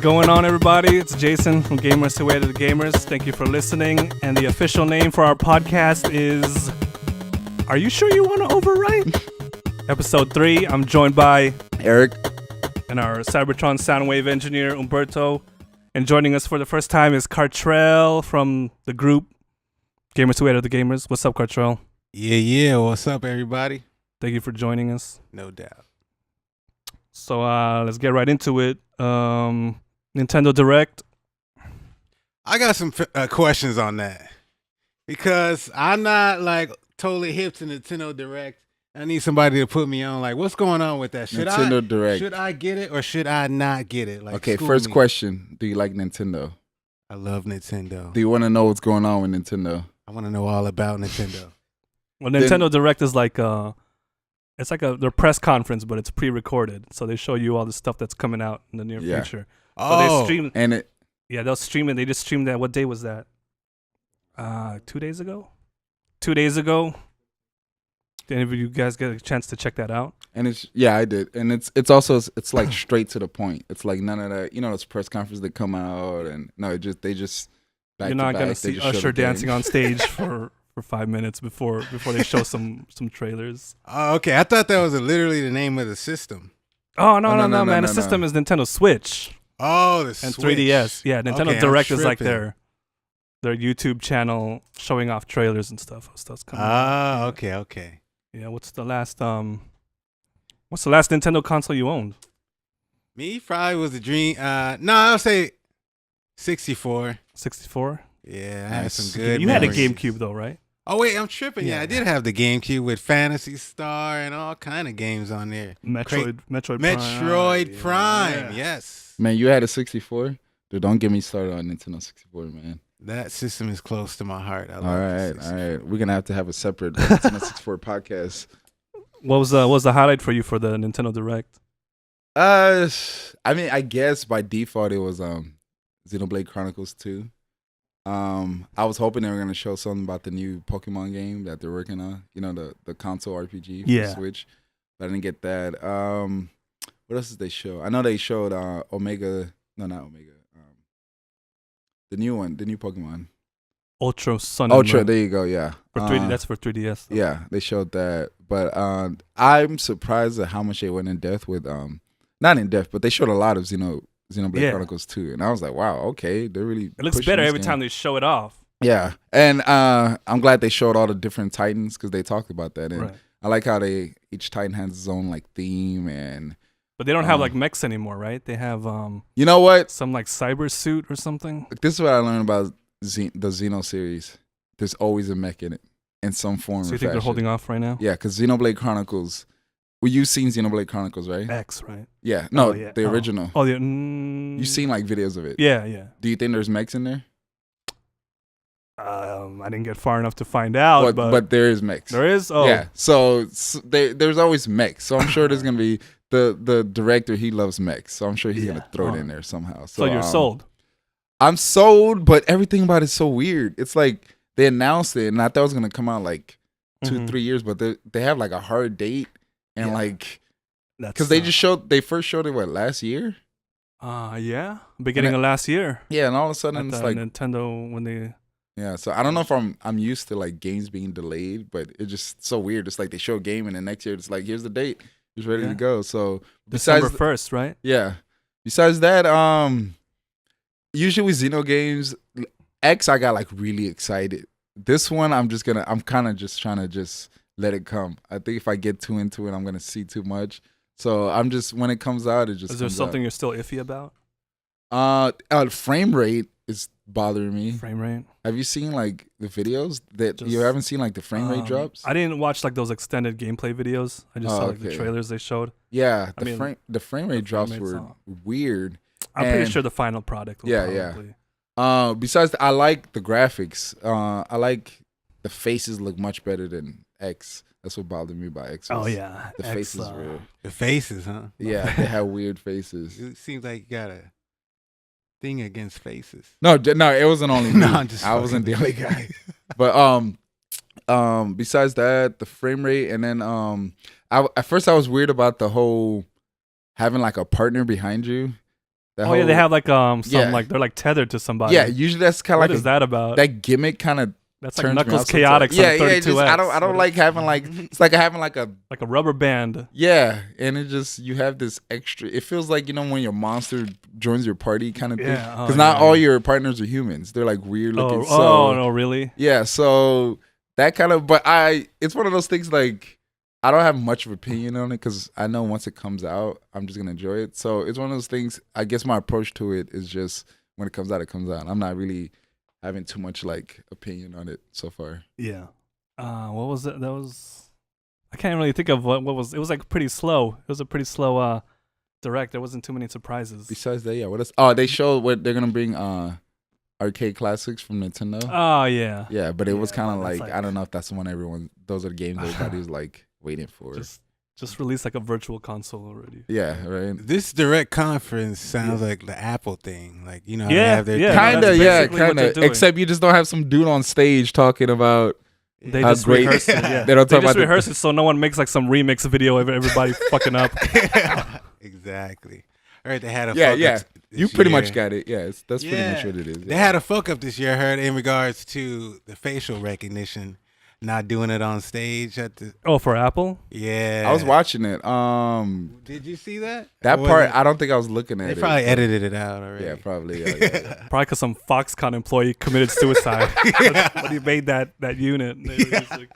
going on, everybody? It's Jason from Gamers Who Hated the Gamers. Thank you for listening. And the official name for our podcast is Are You Sure You Want to Overwrite? Episode 3. I'm joined by Eric and our Cybertron Soundwave engineer, Umberto. And joining us for the first time is Cartrell from the group Gamers Who Hated the Gamers. What's up, Cartrell? Yeah. What's up, everybody? Thank you for joining us. No doubt. So let's get right into it. Nintendo Direct. I got some questions on that because I'm not like totally hip to Nintendo Direct. I need somebody to put me on. Like, what's going on with that? Nintendo Direct. Should I get it or should I not get it? Like, okay, first question. Do you like Nintendo? I love Nintendo. Do you want to know what's going on with Nintendo? I want to know all about Nintendo. Well, Nintendo Direct is like it's like their press conference, but it's pre-recorded, so they show you all the stuff that's coming out in the near future. So they stream, and it. Yeah, they'll stream it. They just streamed that. What day was that? 2 days ago. 2 days ago. Did any of you guys get a chance to check that out? And I did, and it's also like straight to the point. It's like none of that, those press conferences that come out, and no, they just. You're not gonna see Usher dancing on stage for 5 minutes before they show some trailers. Okay, I thought that was literally the name of the system. Oh no, man! The system is Nintendo Switch. Oh, the and Switch. 3DS. Yeah, Nintendo Okay, Direct is like their YouTube channel showing off trailers and stuff. Stuff's coming. Okay. Yeah, what's the last Nintendo console you owned? Me probably was the dream. No, I'll say 64. 64. Yeah, I had some good. You had a memories. GameCube though, right? Oh wait, I'm tripping. Yeah, Yeah. I did have the GameCube with Phantasy Star and all kind of games on there. Metroid Metroid Prime. Yeah. Yes. Man, you had a 64. Dude, don't get me started on Nintendo 64, man. That system is close to my heart. I love All the right. 64. We're gonna have to have a separate Nintendo 64 podcast. What was the highlight for you for the Nintendo Direct? I mean, I guess by default it was Xenoblade Chronicles 2. I was hoping they were gonna show something about the new Pokemon game that they're working on. The console RPG for the Switch. But I didn't get that. What else did they show? I know they showed Omega. No, not Omega. The new one, the new Pokemon. Ultra Sun. Ultra. There you go. Yeah. For 3D, that's for 3DS. Though. Yeah, they showed that. But I'm surprised at how much they went in depth with not in depth, but they showed a lot of Xenoblade Chronicles 2, and I was like, wow, okay, they're really. It looks better every time they show it off. Yeah, and I'm glad they showed all the different Titans because they talked about that, and right. I like how each Titan has its own like theme and. But they don't have like mechs anymore, right? They have You know what? Some like cyber suit or something. This is what I learned about the Xeno series. There's always a mech in it in some form. So you think they're holding off right now? Yeah, because Xenoblade Chronicles. Well, you've seen Xenoblade Chronicles, right? X, right? Yeah. No, the original. Oh, yeah. You've seen like videos of it. Yeah. Do you think there's mechs in there? I didn't get far enough to find out, but there is mechs. There is? Oh. Yeah. So there's always mechs. So I'm sure there's going to be the director, he loves mechs. So I'm sure he's going to throw it in there somehow. So you're sold? I'm sold, but everything about it's so weird. It's like they announced it and I thought it was going to come out like 2-3 years, but they have like a hard date and like because they first showed it last year? Beginning of last year. Yeah, and all of a sudden it's like Nintendo when they. Yeah, so I don't know if I'm used to like games being delayed, but it's just so weird. It's like they show a game and then next year it's like here's the date, it's ready to go. So December 1st, right? Yeah. Besides that, usually with Xeno games, X I got like really excited. This one I'm kind of just trying to just let it come. I think if I get too into it, I'm gonna see too much. So I'm just when it comes out, it just. Is there something you're still iffy about? Frame rate is bothering me. Frame rate. Have you seen like the videos that you haven't seen like the frame rate drops? I didn't watch like those extended gameplay videos. I just saw like the trailers they showed. Yeah, the frame rate drops were weird. I'm pretty sure the final product. Probably. Besides, I like the graphics. I like the faces look much better than X. That's what bothered me about X. Oh yeah, the faces were. The faces, huh? Yeah, they have weird faces. It seems like you got a thing against faces. No, it wasn't only me. No, I wasn't the only guy. But besides that, the frame rate, and then at first I was weird about the whole having like a partner behind you. That Oh yeah, they whole- have like some Yeah. like they're like tethered to somebody. Yeah, usually that's kind of What like is that about? that gimmick kind of That's like turns me Knuckles off sometimes. Chaotix Yeah, on yeah. 32X. Just, I don't like having like it's like having like a like a rubber band. yeah, and it just you have this extra. It feels like when your monster joins your party kind of thing. Yeah, Because oh, not yeah, all yeah. your partners are humans. They're like weird looking. Oh no, really? Yeah, so that kind of. But it's one of those things like I don't have much of opinion on it because I know once it comes out, I'm just gonna enjoy it. So it's one of those things. I guess my approach to it is just when it comes out, it comes out. I'm not really having too much like opinion on it so far. Yeah. What was it? That was. I can't really think of what was. It was like pretty slow. It was a pretty slow direct. There wasn't too many surprises. Besides that, yeah. What else? Oh, they showed what they're gonna bring. Arcade classics from Nintendo. Oh yeah. Yeah, but it was Yeah, kind of well, that's like I don't know if that's the one everyone. Those are the games everybody was like waiting for. Just released like a virtual console already. Yeah, right. This direct conference sounds like the Apple thing. Like, how they Yeah, have their yeah. Kind of, that's yeah, basically what kind they're of. doing. Except you just don't have some dude on stage talking about. They How just great- rehearse it. Yeah. They don't They talk just about the- rehearse it so no one makes like some remix video of everybody fucking up. Exactly. All right, they had a Yeah, fuck yeah. up this You pretty much year. got it. Yeah, that's pretty much what it is. They had a fuck up this year, I heard, in regards to the facial recognition, not doing it on stage at the. Oh, for Apple? Yeah. I was watching it. Did you see that? That Or was part it- I don't think I was looking at They it. probably but- edited it out already. Yeah, probably. Yeah. Probably because some Foxconn employee committed suicide when he made that unit. They were just like,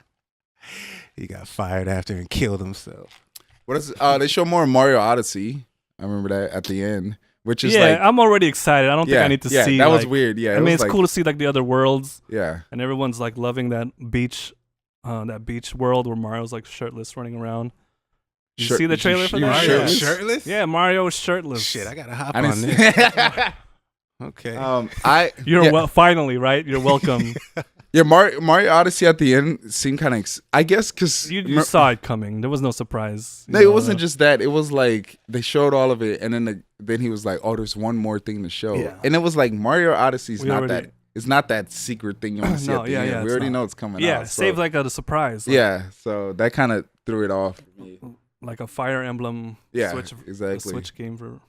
He got fired after and killed himself. What is? They show more Mario Odyssey. I remember that at the end, which is yeah, like. I'm already excited. I don't think I need to yeah, see. that was like- weird. Yeah, I it mean, was it's like, cool to see like the other worlds, Yeah, and everyone's like loving that beach world where Mario's like shirtless running around. Did you see the trailer for you that? Mario shirtless? shirtless? Yeah, Mario is shirtless. Shit, I gotta hop I on didn't. this. Okay. You're yeah, finally right. You're welcome. yeah, Mario Odyssey at the end seemed kind of. I guess because you saw it coming. There was no surprise. No, it wasn't just that. It was like they showed all of it, and then he was like, "Oh, there's one more thing to show." Yeah. And it was like Mario Odyssey's We not already- that. It's not that secret thing you want to see No, at the yeah, end. yeah, We it's already not. know it's coming Yeah, out. save so, like a surprise. Like, yeah, so that kind of threw it off. like a Fire Emblem. Yeah, Switch, exactly. a Switch game for.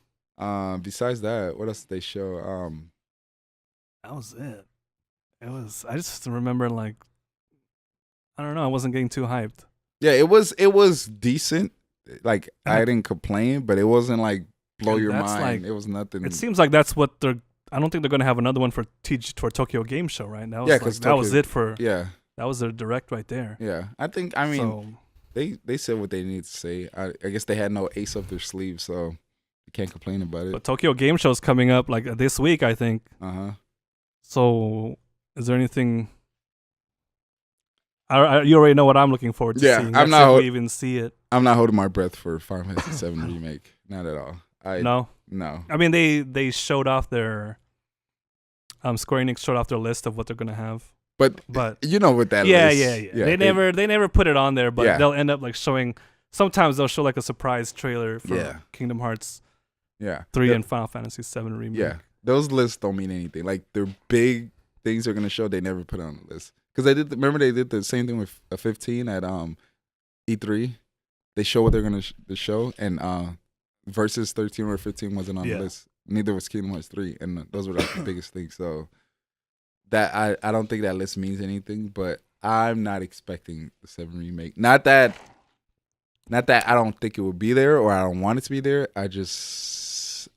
Besides that, what else did they show? That was it. It was. I just remember like. I don't know. I wasn't getting too hyped. Yeah, it was decent. Like And I didn't complain, but it wasn't like blow And your that's mind. like- It was nothing. It seems like that's what they're. I don't think they're gonna have another one for Tokyo Game Show, right? That was Yeah, like, 'cause that was Tokyo- it for. yeah, That was their direct right there. yeah. I mean, so, they said what they need to say. I guess they had no ace up their sleeve, so you can't complain about it. but Tokyo Game Show's coming up like this week, I think. So, is there anything? You already know what I'm looking forward to Yeah, seeing. I'm That's not- if we even see it. I'm not holding my breath for Final Fantasy VII remake. Not at all. No, No. I mean they showed off their. Square Enix showed off their list of what they're gonna have, But but you know what that yeah, is. yeah. They never put it on there, but Yeah. they'll end up like showing. Sometimes they'll show like a surprise trailer for Yeah. Kingdom Hearts Yeah. 3 Yeah. and Final Fantasy 7 remake. Yeah. Those lists don't mean anything. Like they're big things they're gonna show, they never put on the list. Because remember they did the same thing with a 15 at E3. They show what they're gonna show, and versus 13 or 15 wasn't on Yeah. the list. Neither was Kingdom Hearts 3, and those were like the biggest things. So that I don't think that list means anything, but I'm not expecting the 7 remake. Not that I don't think it will be there or I don't want it to be there. I'm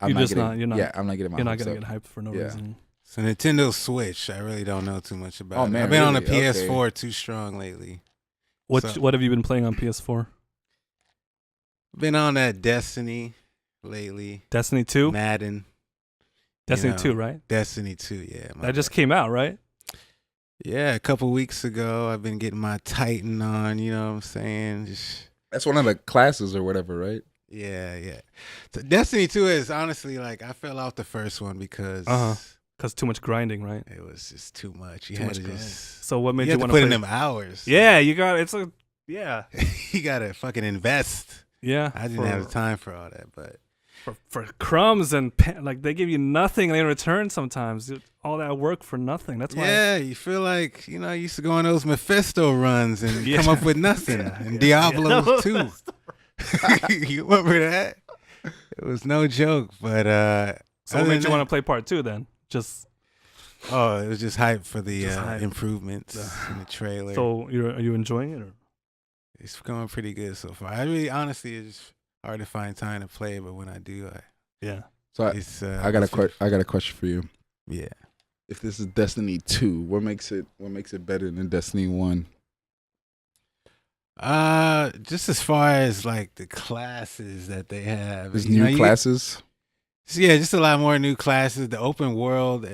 You're not just getting. not- you're not- yeah, I'm not getting my. You're not hopes gonna up. get hyped for no Yeah. reason. So Nintendo Switch, I really don't know too much about. Oh, it. man, I've been on the really? Okay. PS4 too strong lately. What So- have you been playing on PS4? Been on that Destiny lately. Destiny 2? Madden. Destiny know. 2, right? Destiny 2, yeah. That just came out, right? Yeah, a couple weeks ago, I've been getting my Titan on. You know what I'm saying? Just That's one of the classes or whatever, right? yeah. So Destiny 2 is honestly like I fell off the first one because Because too much grinding, right? it was just too much. You Too had much to grind. just So what made you you had to want to put play? in them hours. Yeah, you got yeah. You gotta fucking invest. Yeah. I didn't have the time for all that, but for crumbs and like they give you nothing in return sometimes. All that work for nothing. That's why. yeah, you feel like you used to go on those Mephisto runs and Yeah. come up with nothing. And Diablo 2. You remember that? It was no joke, but So what made you want to play part 2 then? Just it was just hype for the hype. improvements in the trailer. So are you enjoying it? Or? It's going pretty good so far. I really, honestly, it's hard to find time to play, but when I do, So I got a question for you. Yeah. If this is Destiny 2, what makes it better than Destiny 1? Just as far as like the classes that they have. There's new classes? Yeah, just a lot more new classes. The open world,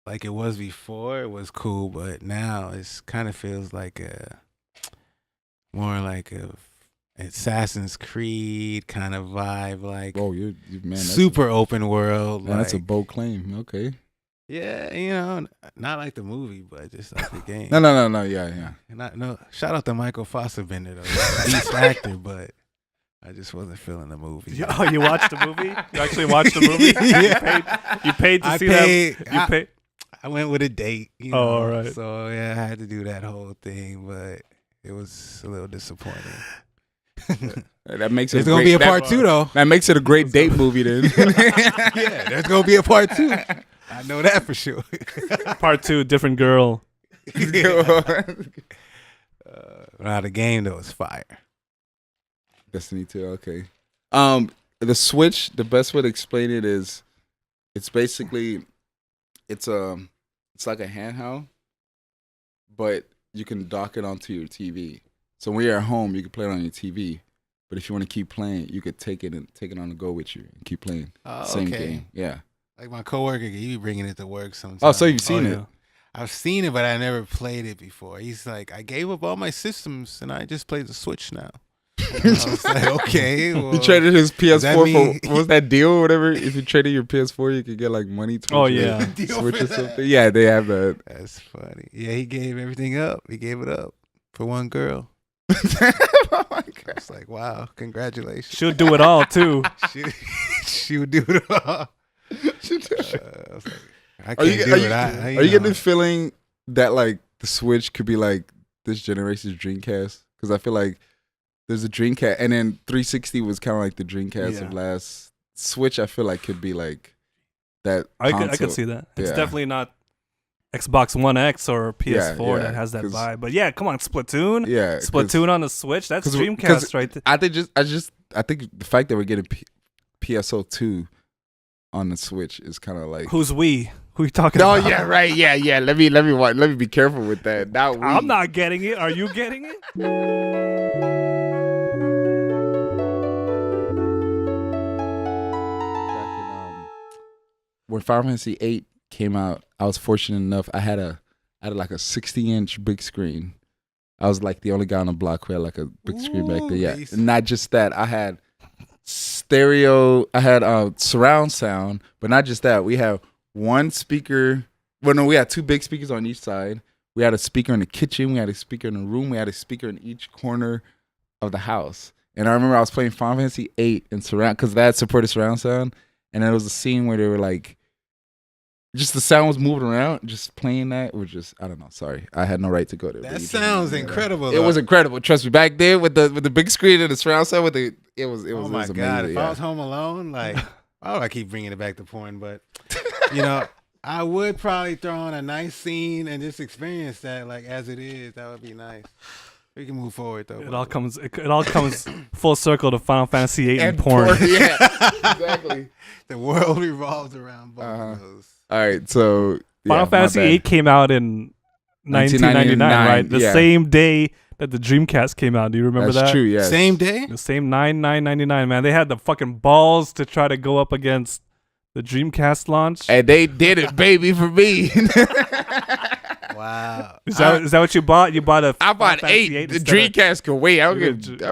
like it was before, it was cool, but now it's kind of feels like more like a Assassin's Creed kind of vibe. Like, oh, you man, super open world. Man, that's a bold claim. Okay. Yeah, not like the movie, but just like the game. No. Yeah. No, shout out to Michael Fassbender though, beast actor, but I just wasn't feeling the movie. Oh, you watched the movie? You actually watched the movie? Yeah. You paid to see that? I went with a date. Oh, all right. So yeah, I had to do that whole thing, but it was a little disappointing. That makes it. There's gonna be a part 2 though. That makes it a great date movie then. Yeah, there's gonna be a part 2. I know that for sure. Part 2, different girl. Now the game though is fire. Destiny 2, okay. The Switch, the best way to explain it is, it's basically, it's like a handheld, but you can dock it onto your TV. So when you're at home, you can play it on your TV. But if you want to keep playing, you could take it on the go with you and keep playing. Same game. Yeah. Like my coworker, he be bringing it to work sometimes. Oh, so you've seen it? I've seen it, but I never played it before. He's like, I gave up all my systems and I just play the Switch now. I was like, okay. Well, he traded his PS4 for, what was that deal or whatever? If you traded your PS4, you could get like money towards Switch or something. Yeah, they have that. That's funny. Yeah, he gave everything up. He gave it up for one girl. Oh my God. I was like, wow, congratulations. She'll do it all too. she would do it all. I was like, I can't do it. Are you getting the feeling that like the Switch could be like this generation's Dreamcast? Because I feel like there's a Dreamcast, and then 360 was kind of like the Dreamcast of last. Switch, I feel like could be like that. I could see that. It's definitely not Xbox One X or PS4 that has that vibe. But yeah, come on, Splatoon. Yeah, Splatoon on the Switch. That's Dreamcast right there. I think the fact that we're getting PSO2 on the Switch is kind of like, who's we? Who are you talking about? Oh yeah, right. Yeah. Let me be careful with that. Not we. I'm not getting it. Are you getting it? When Final Fantasy VIII came out, I was fortunate enough. I had like a 60-inch big screen. I was like the only guy on the block who had like a big screen back there. Yeah, and not just that. I had stereo. I had surround sound, but not just that. We have one speaker. Well, no, we had two big speakers on each side. We had a speaker in the kitchen. We had a speaker in the room. We had a speaker in each corner of the house. And I remember I was playing Final Fantasy VIII in surround because that supported surround sound. And there was a scene where they were like, just the sound was moving around, just playing that was just, I don't know. Sorry, I had no right to go there. That sounds incredible. It was incredible. Trust me. Back there with the big screen and the surround sound with it was. Oh my God! If I was home alone, like, oh, I keep bringing it back to porn, but I would probably throw on a nice scene and just experience that like as it is. That would be nice. We can move forward though. It all comes full circle to Final Fantasy VIII and porn. Yeah, exactly. The world revolves around both of those. All right, so Final Fantasy VIII came out in 1999, right? The same day that the Dreamcast came out. Do you remember that? That's true, yeah. Same day? The same 9/9/99, man. They had the fucking balls to try to go up against the Dreamcast launch. And they did it, baby, for me. Wow. Is that what you bought? You bought a I bought 8. The Dreamcast could wait. I don't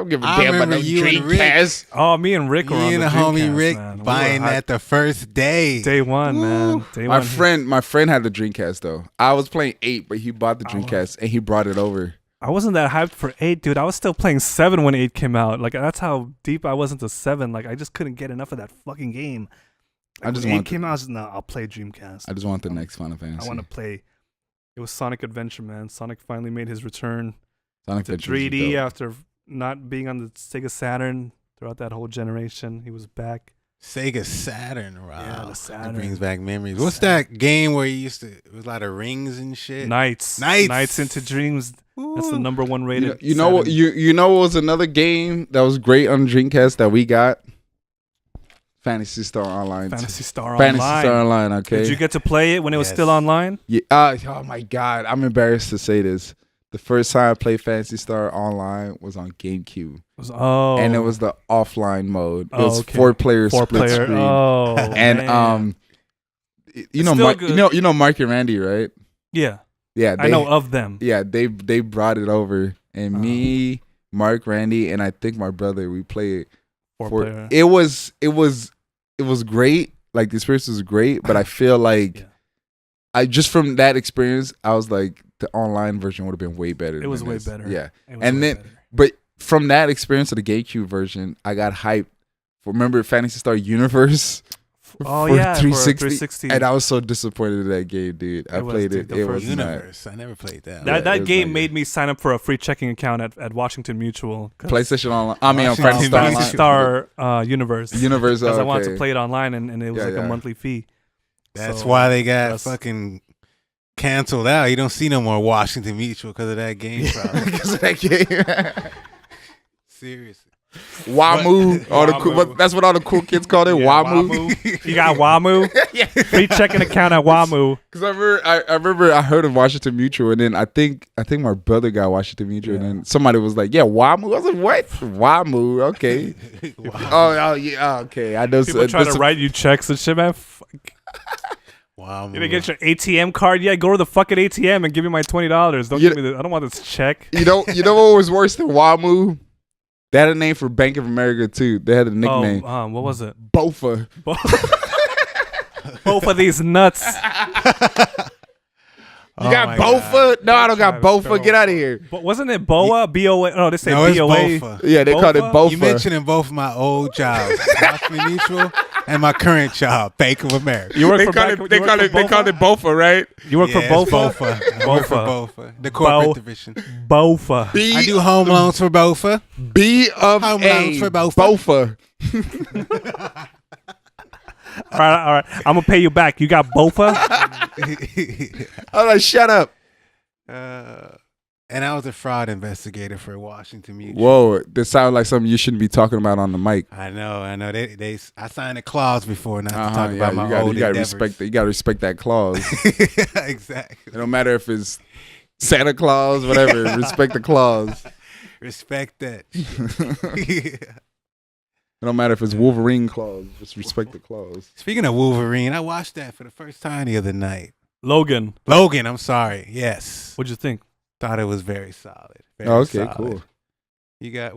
give a damn about no Dreamcast. Oh, me and Rick were on the Dreamcast, homie Rick man. buying that the first day. Day one, man. My friend had the Dreamcast though. I was playing 8, but he bought the Dreamcast and he brought it over. I wasn't that hyped for 8, dude. I was still playing 7 when 8 came out. Like that's how deep I was into 7. Like I just couldn't get enough of that fucking game. Like, when 8 came out, I was just, no, I'll play Dreamcast. I just want the next Final Fantasy. I want to play. It was Sonic Adventure, man. Sonic finally made his return Sonic to 3D after not being on the Sega Saturn throughout that whole generation. He was back. Sega Saturn, wow. Yeah, the Saturn. It brings back memories. What's that game where you used to? It was a lot of rings and shit. Nights into Dreams. That's the Ooh. number one rated. You know what? Saturn. You know what was another game that was great on Dreamcast that we got? Fantasy Star Online. Fantasy Star Fantasy Online. Star Online. Okay. Did you get to play it when it was Yes. still online? Yeah. Oh my God, I'm embarrassed to say this. The first time I played Fantasy Star Online was on GameCube, and it was the offline mode. It was okay. 4-player split Four-player. screen. Oh, And man. you know, Still Mark, good. you know Mark and Randy, right? Yeah, Yeah, I know of them. Yeah, they brought it over, and me, Mark, Randy, and I think my brother, we played. Four-player. It was great. Like the experience was great, but I feel like Yeah. I just from that experience, I was like the online version would have been way better. It was than way this. better. Yeah, It was and way then better. but from that experience of the GameCube version, I got hyped. Remember Fantasy Star Universe? Oh for yeah, 360, for 360. and I was so disappointed in that game, dude. I It was, played dude, it. the It first was not. Universe. I never played that. Yeah, that it was game not made good. me sign up for a free checking account at Washington Mutual. PlayStation Online. I mean, on Washington Fantasy Star Fantasy Online. Star Universe. Universe. Because I okay. wanted to play it online, and it was Yeah, like yeah. a monthly fee. That's So, why they got that's- fucking canceled out. You don't see no more Washington Mutual because of that game problem. Because of that game. Seriously. Wamu. All the cool, Wamu. that's what all the cool kids called it. Yeah, Wamu. You got Wamu. Free checking account at Wamu. Because I remember I heard of Washington Mutual, and then I think my brother got Washington Mutual, and then somebody was like, "Yeah, Wamu." I was like, "What? Wamu? Okay." Oh yeah. Okay. I know. People try to write you checks and shit, man. Fuck. Wow. You didn't get your ATM card yet? Go to the fucking ATM and give me my $20. Don't You- give me the. I don't want this check. You know what was worse than Wamu? They had a name for Bank of America too. They had a nickname. What was it? Bofa. Both of these nuts. You got Bofa? No, I don't got Bofa. Get out of here. But wasn't it Boa? BOA? No, they say No, it's BOA. Bofa. Yeah, they called it Bofa? Bofa. You mentioning both my old jobs, Washington Mutual, and my current job, Bank of America. You work They for called Bank- it. you They work called for it. They called it Bofa, right? You work Yeah, for it's Bofa? Bofa. I work for Bofa, the corporate division. Bofa. B I do home loans for Bofa. B of Home A. loans for Bofa. Bofa. All right. I'm gonna pay you back. You got Bofa? I was like, shut up. And I was a fraud investigator for Washington Mutual. Whoa, this sounds like something you shouldn't be talking about on the mic. I know. I signed a clause before not to talk Yeah, about my old you gotta endeavors. respect that. You gotta respect that clause. Exactly. It don't matter if it's Santa Claus, whatever. Respect the clause. Respect that. It don't matter if it's Wolverine clause. Just respect the clause. Speaking of Wolverine, I watched that for the first time the other night. Logan. Logan, I'm sorry. Yes. What'd you think? Thought it was very solid. Very Oh, okay, solid. cool.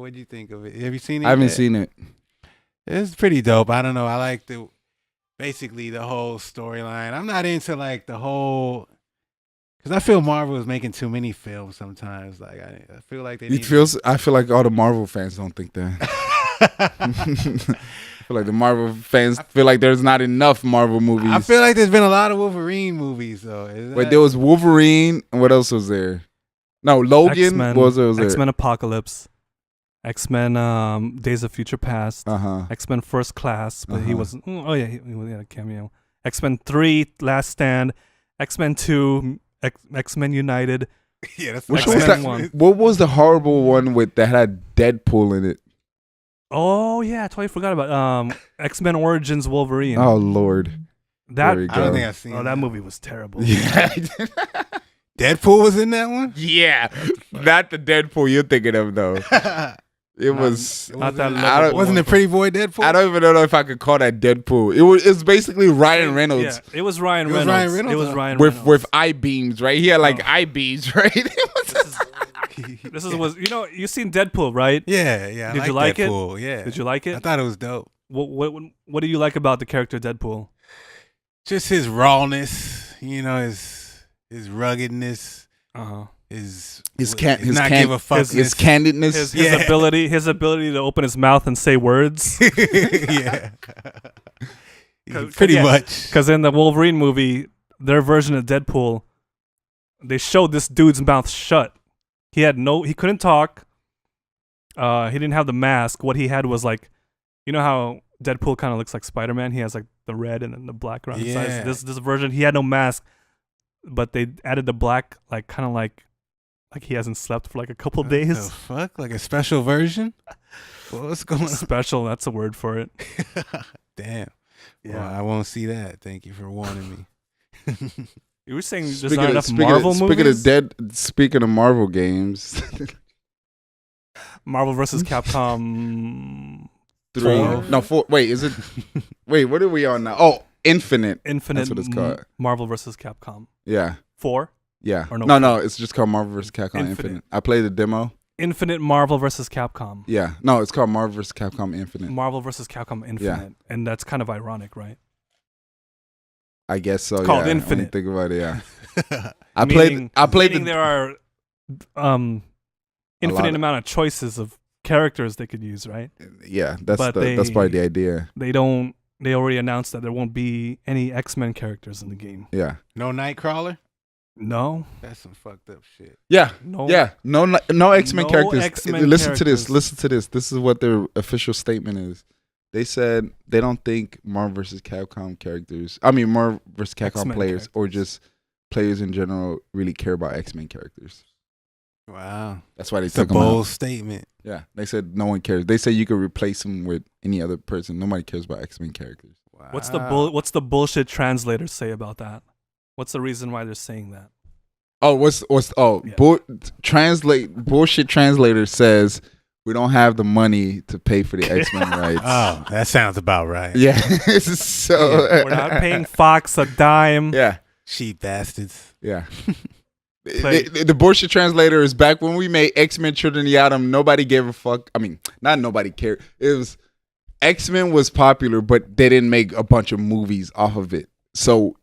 What'd you think of it? Have you seen it? I haven't yet? seen it. It's pretty dope. I don't know. I like basically the whole storyline. I'm not into like the whole, because I feel Marvel is making too many films sometimes. Like I feel like they need. I feel like all the Marvel fans don't think that. I feel like the Marvel fans feel like there's not enough Marvel movies. I feel like there's been a lot of Wolverine movies though. Wait, there was Wolverine, and what else was there? No, Logan. X-Men. What was there? X-Men Apocalypse. X-Men Days of Future Past. X-Men First Class, but he wasn't. Oh yeah, he had a cameo. X-Men 3 Last Stand. X-Men 2 X-Men United. Yeah, that's Which X-Men was that? 1. What was the horrible one that had Deadpool in it? Oh yeah, I totally forgot about X-Men Origins Wolverine. Oh Lord. that there we I don't go. think I've seen. that movie was terrible. Yeah. Deadpool was in that one. Yeah. Not the Deadpool you're thinking of though. It was. Not that I don't- Wasn't it Pretty Boy Deadpool? I don't even know if I could call that Deadpool. It's basically Ryan Reynolds. Yeah, it was Ryan It was Reynolds. Ryan Reynolds, It was huh? Ryan With Reynolds. eye beams, right? He had like eye beams, right? This was you seen Deadpool, right? Yeah. Did I you like it? Deadpool, Yeah. Did you like I it? thought it was dope. What do you like about the character Deadpool? Just his rawness, his ruggedness, his not give a fuck. his candidness. His ability to open his mouth and say words. Yeah. Pretty much. Because in the Wolverine movie, their version of Deadpool, they showed this dude's mouth shut. He couldn't talk. He didn't have the mask. What he had was like, you know how Deadpool kind of looks like Spider-Man. He has like the red and then the black around his Yeah. eyes. This version, he had no mask, but they added the black, like kind of like he hasn't slept for like a couple What days. the fuck? Like a special version? What's going on? Special, that's a word for it. Damn. Yeah. Well, I won't see that. Thank you for warning me. You were saying there's not enough Marvel speaking movies? Speaking of Marvel games, Marvel vs. Capcom 4. Wait, is it? Wait, what are we on now? Oh, Infinite. Infinite. That's what it's called. Marvel vs. Capcom Yeah. 4. Yeah. Or no? No, it's just called Marvel vs. Capcom Infinite. I played the demo. Infinite Marvel vs. Capcom. Yeah. No, it's called Marvel vs. Capcom Infinite. Marvel vs. Capcom Infinite. And that's kind of ironic, right? I guess so. It's called When you Infinite. think about it, yeah. I Meaning played. there are infinite amount of choices of characters they could use, right? Yeah, that's But that's probably the idea. They already announced that there won't be any X-Men characters in the game. Yeah. No Nightcrawler? No. That's some fucked up shit. Yeah. No. Yeah. No X-Men No characters. X-Men Listen to characters. this. Listen to this. This is what their official statement is. They said they don't think Marvel vs. Capcom characters, Marvel vs. Capcom X-Men players, or characters. just players in general, really care about X-Men characters. Wow. That's why they It's a took them out. bold statement. Yeah, they said no one cares. They say you could replace them with any other person. Nobody cares about X-Men characters. Wow. What's the bullshit translators say about that? What's the reason why they're saying that? Oh, bullshit translator says we don't have the money to pay for the X-Men rights. Oh, that sounds about right. Yeah. So We're not paying Fox a dime. Yeah. Cheap bastards. Yeah. Play. The bullshit translator is back when we made X-Men Children of the Atom. Nobody gave a fuck. Not nobody cared. It was X-Men was popular, but they didn't make a bunch of movies off of it. So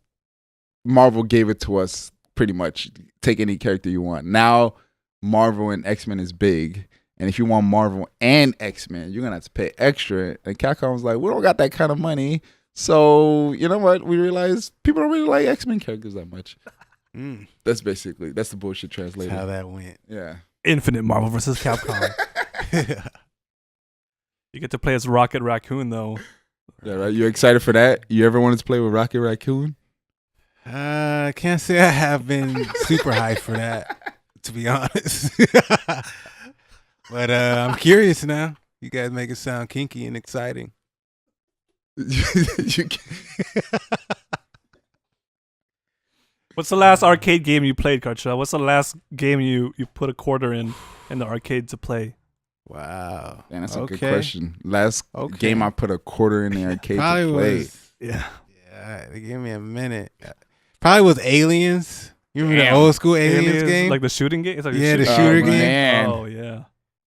Marvel gave it to us pretty much. Take any character you want. Now Marvel and X-Men is big. And if you want Marvel and X-Men, you're going to have to pay extra. And Capcom was like, we don't got that kind of money. So, you know what? We realized people don't really like X-Men characters that much. That's the bullshit translator. That's how that went. Yeah. Infinite Marvel vs. Capcom. You get to play as Rocket Raccoon, though. Yeah, right. You excited for that? You ever wanted to play with Rocket Raccoon? I can't say I have been super hyped for that, to be honest. But I'm curious now. You guys make it sound kinky and exciting. What's the last arcade game you played, Karchel? What's the last game you put a quarter in the arcade to play? Wow. Man, that's a good question. Last Okay. game I put a quarter in the arcade Probably to play. was. Yeah. Yeah, give me a minute. Probably was Aliens. You remember the old school Aliens game? Like the shooting game? It's like Yeah, the shooting- shooter Oh, game. man. Oh, yeah.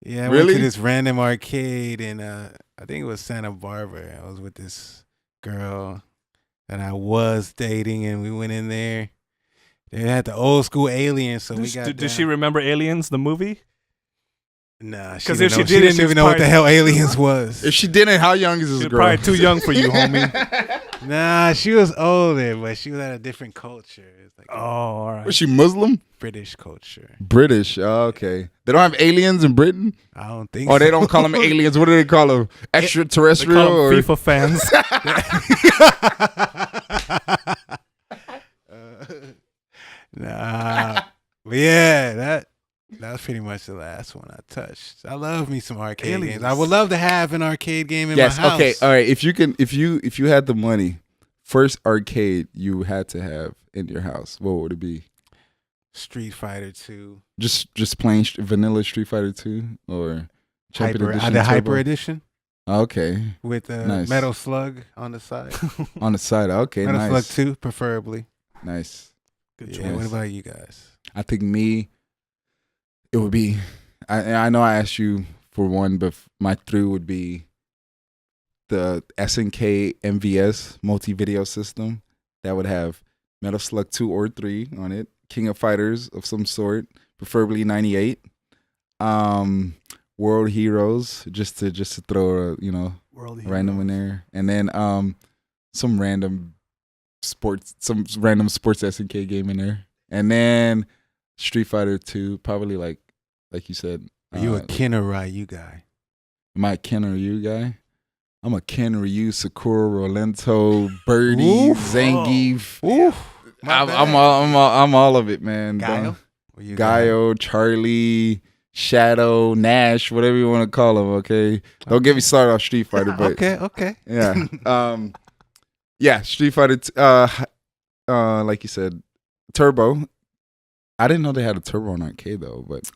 Yeah, I Really? went to this random arcade in I think it was Santa Barbara. I was with this girl that I was dating, and we went in there. They had the old school Aliens, so we got. Did she remember Aliens, the movie? Nah, 'Cause she if she didn't, did, didn't she even was know what the probably- hell Aliens was. If she didn't, how young is this She's girl? probably too young for you, homie. Nah, she was older, but she was at a different culture. It's like Oh, all right. Was she Muslim? British culture. British. Oh, okay. They don't have aliens in Britain? I don't think. Or so. they don't call them aliens. What do they call them? They Extraterrestrial? call Or them FIFA fans. Nah, but yeah, that was pretty much the last one I touched. I love me some arcade Aliens. games. I would love to have an arcade game in yes. my house. Okay. All right. If you had the money, first arcade you had to have in your house, what would it be? Street Fighter 2. Just plain vanilla Street Fighter 2 or Champion Edition? The Hyper Turbo? Edition Okay. with Nice. Metal Slug on the side. On the side. Okay. Metal Nice. Slug 2, preferably. Nice. Good Yeah, choice. what about you guys? I think it would be. I know I asked you for one, but my three would be the SNK MVS multi-video system that would have Metal Slug 2 or 3 on it, King of Fighters of some sort, preferably 98, World Heroes, just to throw a World random in Heroes. there, and then some random sports SNK game in there, and then Street Fighter 2, probably like you said. Are you a Ken or Ryu guy? Am I a Ken or you guy? I'm a Ken, Ryu, Sakura, Rolento, Birdie, Zangief. Oof. I'm all of it, man. Guile? Were you Gaio, Charlie, Shadow, Nash, whatever you want to call him. Okay, don't get me started off Street Fighter, but Okay. yeah, yeah, Street Fighter. Like you said, Turbo. I didn't know they had a Turbo on arcade though, but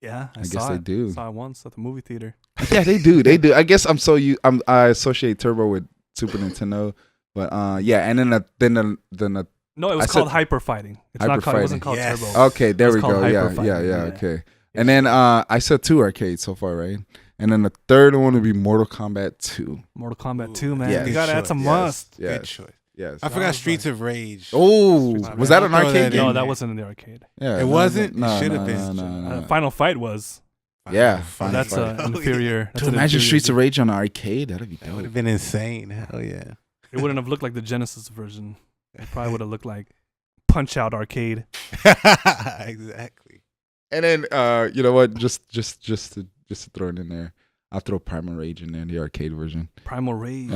Yeah, I guess they do. I saw it once at the movie theater. Yeah, they do. They do. I guess I associate Turbo with Super Nintendo, but yeah, and then No, it was called Hyper Fighting. It's Hyper not called. It wasn't Fighting. called Yes. Turbo. Okay, there It's we called go. Hyper Yeah, Fighting, yeah, okay. And then I said 2 arcades so far, right? And then the third one would be Mortal Kombat 2. Mortal Kombat 2, man. Yeah. You gotta add some Yes, must. yes, Good choice. yes. I forgot Streets of Rage. Oh, was that an I'll throw arcade that game? No, in that there. wasn't in the arcade. Yeah, It wasn't? It No, should have no, been. no. Final Fight was. Yeah, Oh, that's Fight. an inferior. That's To an imagine inferior Streets of game. Rage on an arcade, that'd be That would dope. have been insane. Hell yeah. It wouldn't have looked like the Genesis version. It probably would have looked like Punch Out Arcade. Exactly. And then you know what? Just to throw it in there, I'll throw Primal Rage in there, the arcade version. Primal Rage.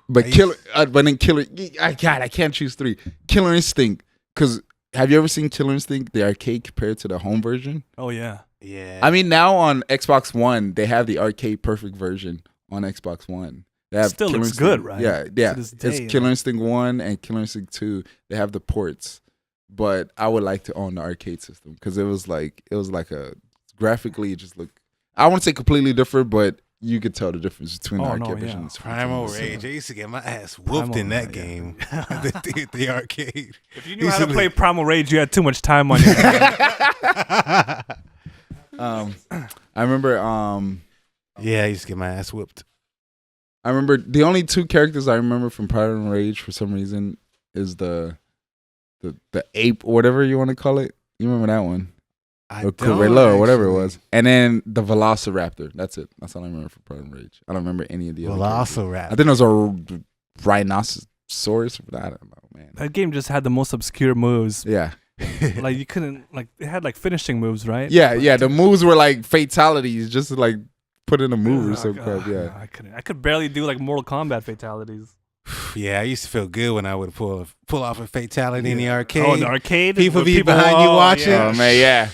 But I Killer. I can't choose 3. Killer Instinct. Because have you ever seen Killer Instinct, the arcade compared to the home version? Oh yeah. Yeah. I mean, now on Xbox One, they have the arcade perfect version on Xbox One. They have Still Killer looks Instinct. good, right? Yeah. To this day, It's Killer Instinct 1 and Killer Instinct 2. They have the ports. But I would like to own the arcade system because it was like a graphically it just looked. I won't say completely different, but you could tell the difference between the arcade version and the Super Primal Nintendo. Rage. I used to get my ass whooped in that game. the arcade. If you knew how to play Primal Rage, you had too much time on your hands. I remember. Yeah, I used to get my ass whooped. I remember the only 2 characters I remember from Primal Rage for some reason is the ape or whatever you want to call it. You remember that one? Or Gorilla or whatever it was. And then the Velociraptor. That's it. That's all I remember from Primal Rage. I don't remember any of the other characters. Velociraptor. I think it was a rhinoceros. I don't know, man. That game just had the most obscure moves. Yeah. Like you couldn't it had like finishing moves, right? Yeah. The moves were like fatalities, just to like put in a move or some crap. No, Yeah. I couldn't. I could barely do like Mortal Kombat fatalities. Yeah, I used to feel good when I would pull off a fatality in the arcade. Oh, in the arcade? People With be behind you watching. Yeah. Oh man, yeah.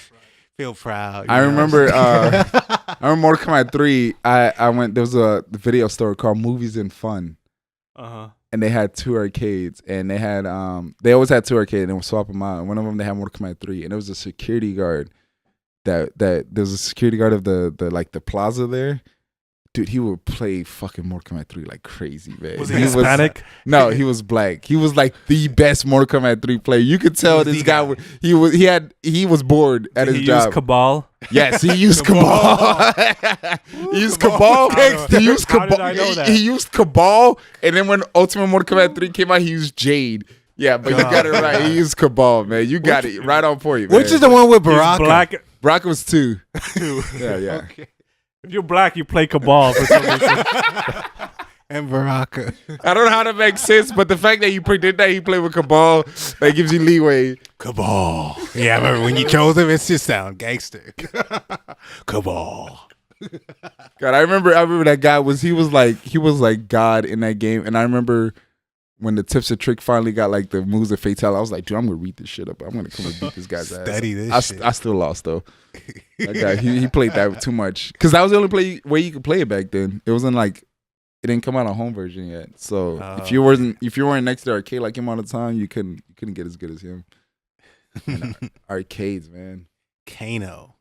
Feel proud. I remember I remember Mortal Kombat 3. I went, there was a video store called Movies and Fun. And they had 2 arcades, and they had they always had 2 arcades, and they would swap them out. And one of them they had Mortal Kombat 3, and there was a security guard that there was a security guard of the plaza there. Dude, he would play fucking Mortal Kombat 3 like crazy, man. Was he Hispanic? No, he was black. He was like the best Mortal Kombat 3 player. You could tell this guy he was bored at his job. He used Cabal. Yes, he used Cabal. He used Cabal. He used How did Cabal. I know that? He used Cabal, and then when Ultimate Mortal Kombat 3 came out, he used Jade. Yeah, but you got it right. He used Cabal, man. You got it right on point, man. Which is the one with He's Baraka? black. Baraka was 2. Yeah. Okay. If you're black, you play Cabal for some reason. And Baraka. I don't know how that makes sense, but the fact that you predicted that he played with Cabal, that gives you leeway. Cabal. Yeah, I remember when you chose him, it just sound gangster. Cabal. God, I remember that guy he was like God in that game, and I remember when the tips of trick finally got like the moves of fatality, I was like, dude, I'm gonna read this shit up. I'm gonna come and beat this guy's ass. Study this shit. I still lost though. That guy, he played that too much because that was the only way you could play it back then. It wasn't like it didn't come out on home version yet. So if you weren't next to the arcade like him all the time, you couldn't get as good as him. And, arcades, man. Kano.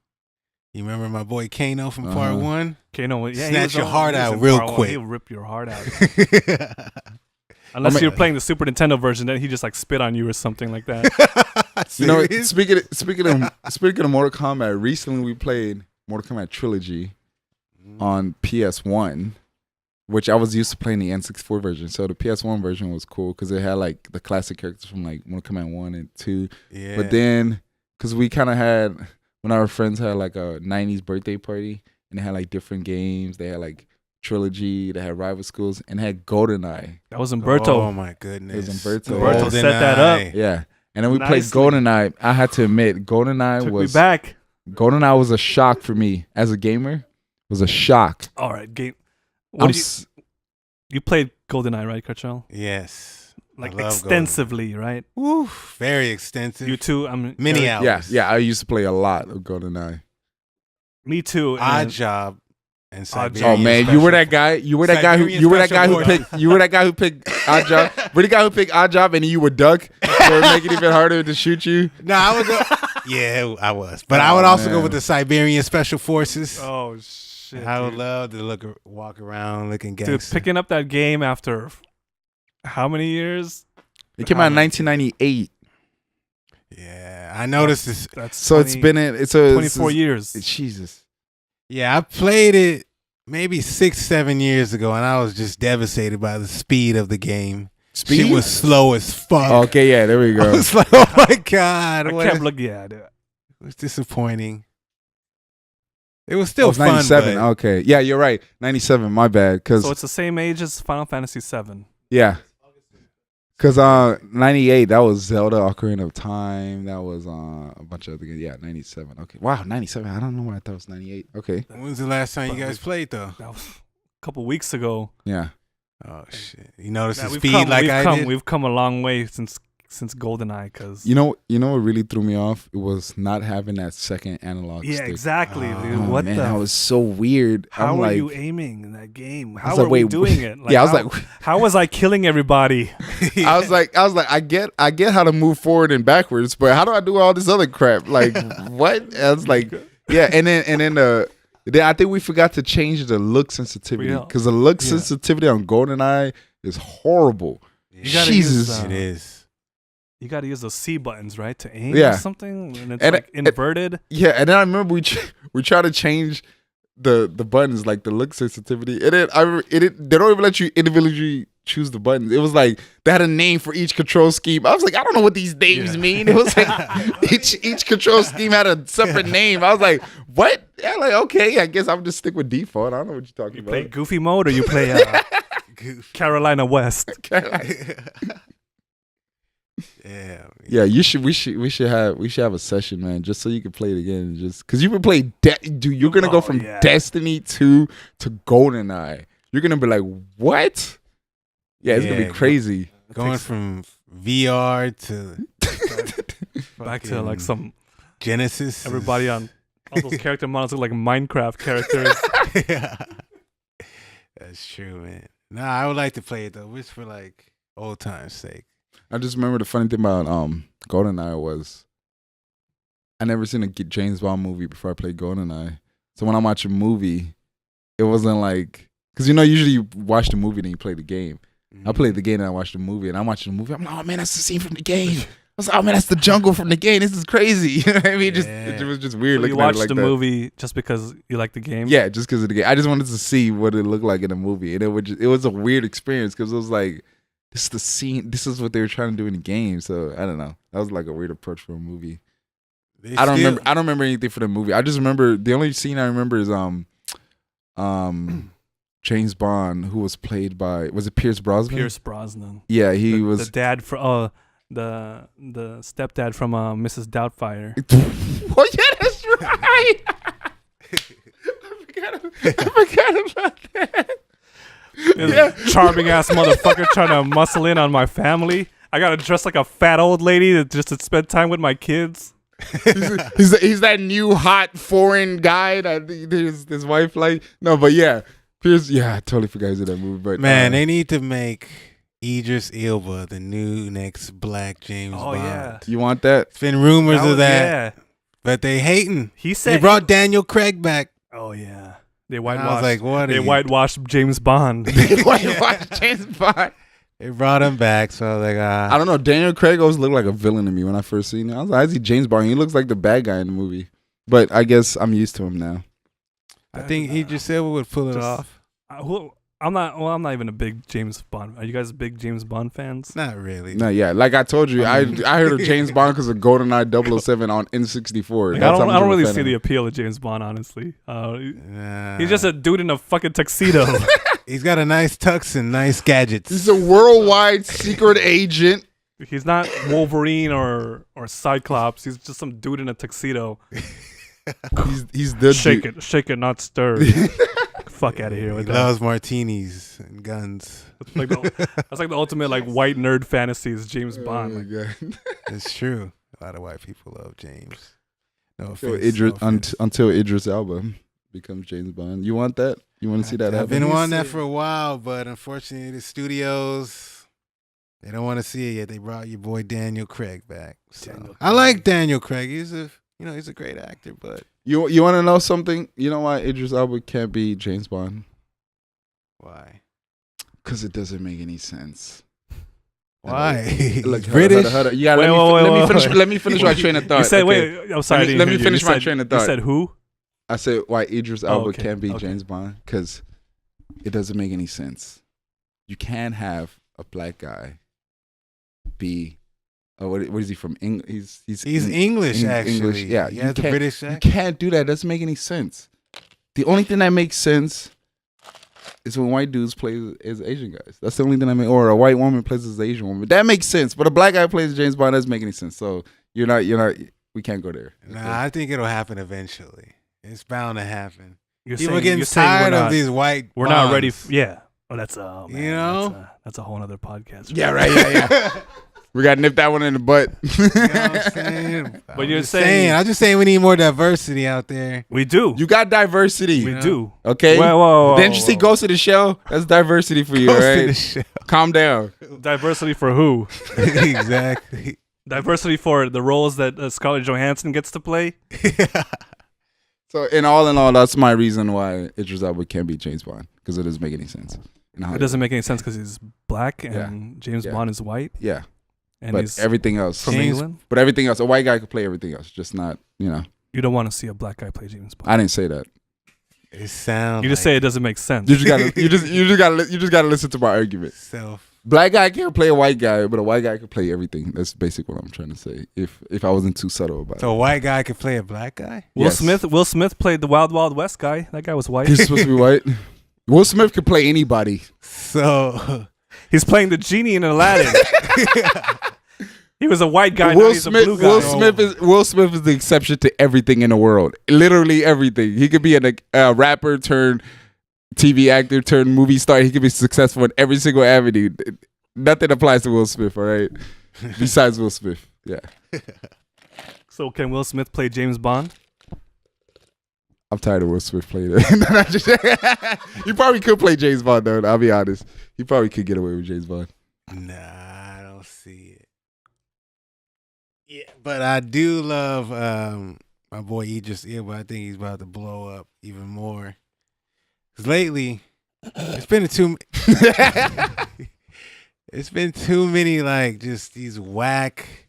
You remember my boy Kano from part 1? Kano, yeah, Snatch your heart out real quick. He'll rip your heart out. Unless you're playing the Super Nintendo version, then he just like spit on you or something like that. You know, speaking of Mortal Kombat, recently we played Mortal Kombat Trilogy on PS1, which I was used to playing the N64 version. So the PS1 version was cool because it had like the classic characters from like Mortal Kombat 1 and 2. Yeah. But then, because we kind of had, when our friends had like a 90s birthday party and they had like different games, they had like Trilogy, they had Rival Schools, and had GoldenEye. That was Umberto. Oh my goodness. It was Umberto. Umberto set that up. Yeah. And then we played Nicely. GoldenEye. I had to admit, GoldenEye Took was me back. GoldenEye was a shock for me as a gamer. It was a shock. All right, game. I'm What do you, You played GoldenEye, right, Carchel? Yes. Like I love extensively, right? Woo, very extensive. You too. I'm Many Eric? hours. Yeah. I used to play a lot of GoldenEye. Me too. Odd and Job and Odd Siberian Job. Oh man, you were that guy. You were that guy who. Siberian You were that guy Special who Forces. picked. You were that guy who picked Odd Job. Were the guy who picked Odd Job, and you would duck, so it make it even harder to shoot you. No, I would go. Yeah, I was. But I would also go man. with the Siberian Special Forces. Oh shit! I would dude. love to walk around looking Dude, gangster. picking up that game after how many years? It came out in 1998, Yeah, I noticed this. That's so it's been in. It's a 24 years. Jesus. Yeah, I played it maybe 6-7 years ago, and I was just devastated by the speed of the game. Speed? Shit was slow as fuck. Okay, yeah, there we I go. was like, oh my god, I what kept is- looking at it. it was disappointing. It was still It's fun. 97. but- Okay, yeah, you're right. 97. My bad. Cause So it's the same age as Final Fantasy VII. yeah, cause 98. That was Zelda: Ocarina of Time. That was a bunch of other games. Yeah, 97. Okay, wow, 97. I don't know why I thought it was 98. Okay, When was the last time you guys played though? That was a couple weeks ago. yeah. Oh shit! You noticed Yeah, the speed like I did? We've come a long way since GoldenEye. Cause You know what really threw me off? It was not having that second analog yeah, stick. exactly, Oh, dude. Oh, What man, the? that was so weird. How I'm were like, you aiming in that game? How like, were we wait, doing it? yeah, I was how, like, how was I killing everybody? I was like, I get how to move forward and backwards, but how do I do all this other crap? Like, what? I was like, yeah, and then I think we forgot to change the look sensitivity Yeah. because the look Yeah. sensitivity on GoldenEye is horrible. You gotta Jesus. use, It is. You got to use those C buttons, right, to aim Yeah. or something, and it's And like it- inverted. Yeah, and then I remember we tried to change the buttons like the look sensitivity, and then they don't even let you individually choose the buttons. It was like they had a name for each control scheme. I was like, I don't know what these names mean. It was like each control scheme had a separate name. I was like, what? Yeah, like okay, I guess I'm just stick with default. I don't know what you're talking You about. play Goofy mode or you play Carolina West. Yeah. Yeah, we should have a session, man, just so you can play it again. Just because you can play, dude, you're gonna go from yeah. Destiny 2 to GoldenEye. You're gonna be like, what? Yeah, it's gonna Yeah, be crazy. Going from VR to Back to like some Genesis. everybody on all those character models look like Minecraft characters. Yeah. That's true, man. Nah, I would like to play it though, just for like old times' sake. I just remember the funny thing about GoldenEye was I never seen a James Bond movie before I played GoldenEye. So when I watch a movie, it wasn't like because usually you watch the movie then you play the game. I played the game and I watched the movie, and I'm watching the movie. I'm like, oh man, that's the scene from the game. I was like, oh man, that's the jungle from the game. This is crazy. You know what I mean? It was just weird So you looking at it watched like the that. movie just because you like the game? Yeah, just because of the game. I just wanted to see what it looked like in the movie, and it was a weird experience because it was like, this is the scene. This is what they were trying to do in the game. So I don't know. That was like a weird approach for a movie. I don't remember anything for the movie. I just remember the only scene I remember is James Bond, who was played by, was it Pierce Brosnan? Pierce Brosnan. Yeah, he the, was the dad for the stepdad from Mrs. Doubtfire. Oh yeah, that's right. I forgot about that. Yeah. Charming ass motherfucker trying to muscle in on my family. I gotta dress like a fat old lady just to spend time with my kids. he's that new hot foreign guy that his wife like. No, but yeah, Pierce. Yeah, I totally forgot he's in that movie. But Man, they need to make Idris Elba the new next black James Oh, Bond. yeah. you want that? It's been rumors of that, Yeah. but they hating. He said They brought Daniel Craig back. Oh yeah. They And whitewashed. I was like, what? They whitewashed James Bond. Watch James Bond. They brought him back, so I was like, I don't know. Daniel Craig always looked like a villain to me when I first seen him. I was like, I see James Bond. He looks like the bad guy in the movie. But I guess I'm used to him now. I think Idris Elba would pull it Just- off. I'm not even a big James Bond. Are you guys big James Bond fans? Not really. No, yeah. Like I told you, I heard of James Bond because of GoldenEye 007 on N64. Like, That's how I much don't of a really fan see I the am. appeal of James Bond, honestly. Nah. He's just a dude in a fucking tuxedo. He's got a nice tux and nice gadgets. He's a worldwide secret agent. He's not Wolverine or Cyclops. He's just some dude in a tuxedo. He's the Shake dude. it, not stir. Fuck out of here He with that. loves martinis and guns. That's like the ultimate like white nerd fantasy is James Bond. Oh, Like, my God. It's true. A lot of white people love James. No Until offense. Idris, no offense. until Idris Elba becomes James Bond. You want that? You want to see that I've happen? been wanting that for a while, but unfortunately the studios, they don't want to see it yet. They brought your boy Daniel Craig back. So. Daniel I like Daniel Craig. He's a great actor, but You want to know something? You know why Idris Elba can't be James Bond? why? Because it doesn't make any sense. Why? Look, He's British. hold on. You gotta Wait. let me finish my train of thought. you said, okay? wait, I'm sorry. I didn't let me hear you. finish You my said- train of You thought. said who? I said why Idris Elba okay, can't be okay. James Bond because it doesn't make any sense. You can't have a black guy be. What is he from? He's English, actually. English. Yeah, he you has a can't- British You accent. can't do that. It doesn't make any sense. The only thing that makes sense is when white dudes play as Asian guys. That's the only thing that makes. Or a white woman plays as an Asian woman. That makes sense. But a black guy plays James Bond doesn't make any sense. So you're not. We can't go there. Nah, I think it'll happen eventually. It's bound to happen. You're People saying, getting you're saying tired we're of not, these white. We're not ready. Bonds. Yeah. Oh, that's man, You know? that's a whole other podcast. Yeah, right. Yeah. We got to nip that one in the butt. You know what I'm saying? But you're saying- I'm just saying we need more diversity out there. We do. You got diversity. we know? do. Okay. Whoa, Didn't you see Ghost of the Shell? That's diversity for you, Ghost of right? the Shell. Calm down. Diversity for who? Exactly. Diversity for the roles that Scarlett Johansson gets to play. So in all, that's my reason why Idris Elba can't be James Bond because it doesn't make any sense. It doesn't make any sense because he's black and James Yeah. Bond is white Yeah, and but he's everything else, from James- England. but everything else, a white guy could play everything else, just not. You don't want to see a black guy play James Bond. I didn't say that. It sounds. You just say it doesn't make sense. You just gotta listen to my argument. self. Black guy can't play a white guy, but a white guy can play everything. That's basically what I'm trying to say. If I wasn't too subtle about So it. a white guy could play a black guy. Yes. Will Smith played the Wild Wild West guy. That guy was white. He's supposed to be white. Will Smith can play anybody. So He's playing the genie in Aladdin. He was a white guy. Now he's a blue guy. Will Smith is the exception to everything in the world. Literally everything. He could be a rapper turned TV actor turned movie star. He could be successful in every single avenue. Nothing applies to Will Smith, all right? Besides Will Smith. Yeah. So can Will Smith play James Bond? I'm tired of Will Smith playing it. He probably could play James Bond, though. I'll be honest. He probably could get away with James Bond. nah, I don't see it. Yeah, but I do love my boy Idris Elba. I think he's about to blow up even more. 'Cause lately, it's been too many like just these whack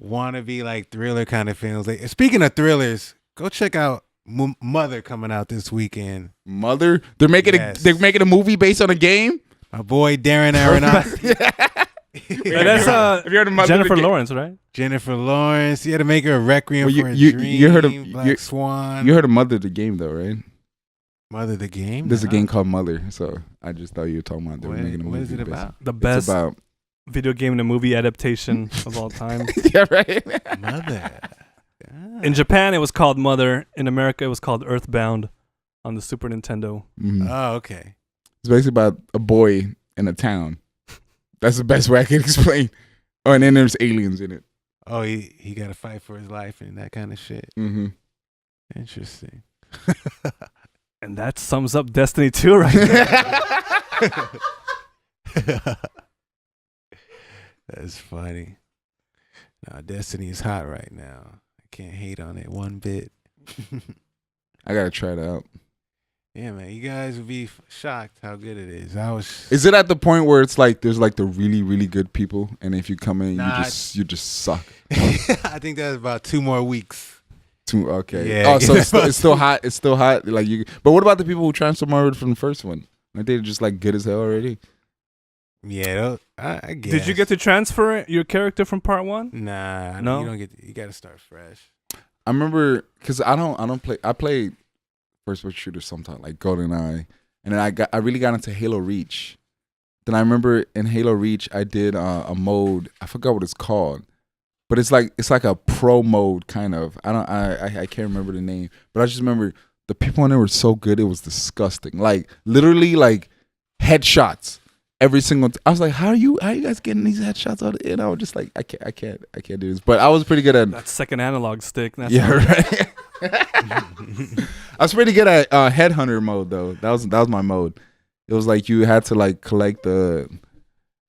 wannabe like thriller kind of films. Like, speaking of thrillers, go check out Mother coming out this weekend. Mother? They're making Yes. a movie based on a game? My boy Darren Aronofsky, That's Have you heard of Mother Jennifer the Game? Lawrence, right? Jennifer Lawrence. He had to make her a Requiem Well, for a Dream. you heard of Black Swan. You heard of Mother the Game, though, right? Mother the Game. There's a Nah. game called Mother, so I just thought you were talking about they were making a movie. What is it based- about? The It's best about video game and movie adaptation of all time. yeah, right. Mother. In Japan, it was called Mother. In America, it was called Earthbound on the Super Nintendo. Mhm. Oh, okay. It's basically about a boy in a town. That's the best way I can explain. Oh, and then there's aliens in it. Oh, he got to fight for his life and that kind of shit. Mm-hmm. Interesting. And that sums up Destiny 2 right there. That's funny. Nah, Destiny is hot right now. I can't hate on it one bit. I gotta try it out. Yeah, man. You guys would be shocked how good it is. I was. Is it at the point where it's like there's like the really really good people, and if you come in, Nah, you just suck? I think that's about 2 more weeks. Okay. Yeah, Oh, so yeah. it's still hot. It's still hot. Like you. But what about the people who transform over from the first one? Aren't they just like good as hell already? Yeah, I guess. Did you get to transfer your character from part 1? Nah, No? You don't get. You got to start fresh. I remember because I don't play. I play first person shooters sometimes, like GoldenEye, and then I really got into Halo Reach. Then I remember in Halo Reach I did a mode. I forgot what it's called, but it's like a pro mode kind of. I can't remember the name, but I just remember the people in there were so good. It was disgusting. Like literally, like headshots every single. I was like, how are you guys getting these headshots out? And I was just like, I can't do this. But I was pretty good at that second analog stick. That's yeah, right. I was pretty good at headhunter mode though. That was my mode. It was like you had to like collect the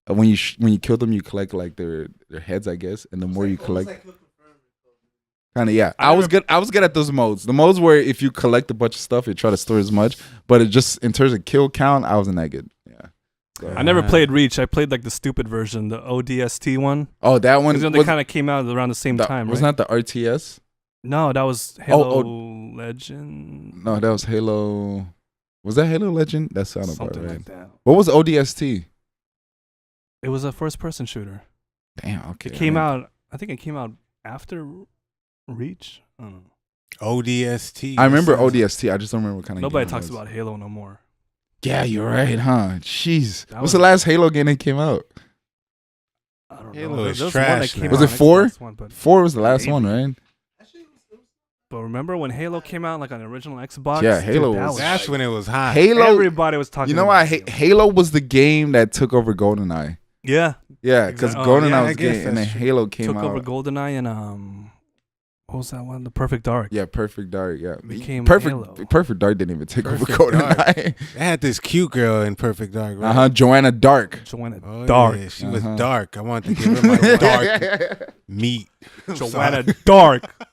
when you kill them, you collect like their heads, I guess. And the more you collect, kind of yeah. I was good at those modes. The modes where if you collect a bunch of stuff, you try to store as much. But it just in terms of kill count, I wasn't that good. Yeah. So. I never played Reach. I played like the stupid version, the ODST one. Oh, that one. They kind of came out around the same time, right? Wasn't that the RTS? No, that was Halo Legend. No, that was Halo. Was that Halo Legend? That sounded Something about right. like that. What was ODST? It was a first-person shooter. Damn. Okay. It came out. I think it came out after Reach. I don't know. ODST. I remember ODST. I just don't remember what kind of. Nobody game talks it was. about Halo no more. Yeah, you're right, huh? Jeez. That What's the last Halo game that came out? I don't Halo know. is There was trash one that came now. out, Was it I think 4? last one, but 4 was the last Maybe. one, right? But remember when Halo came out, like on the original Xbox? Yeah, Halo that was- That's when it was hot. Halo. Everybody was talking. You know about why? Halo. Halo was the game that took over GoldenEye. Yeah, Yeah, because Exactly. Oh, GoldenEye yeah, I was guess game, and then that's true. Halo came took out. over GoldenEye and what was that one? The Perfect Dark. Yeah, Perfect Dark. Yeah, Became Perfect. Halo. Perfect Dark didn't even take Perfect over Dark. GoldenEye. They had this cute girl in Perfect Dark, right? Joanna Dark. Joanna Oh, Dark. yeah, she was Uh-huh. dark. I wanted to give her my dark meat. I'm Joanna sorry. Dark.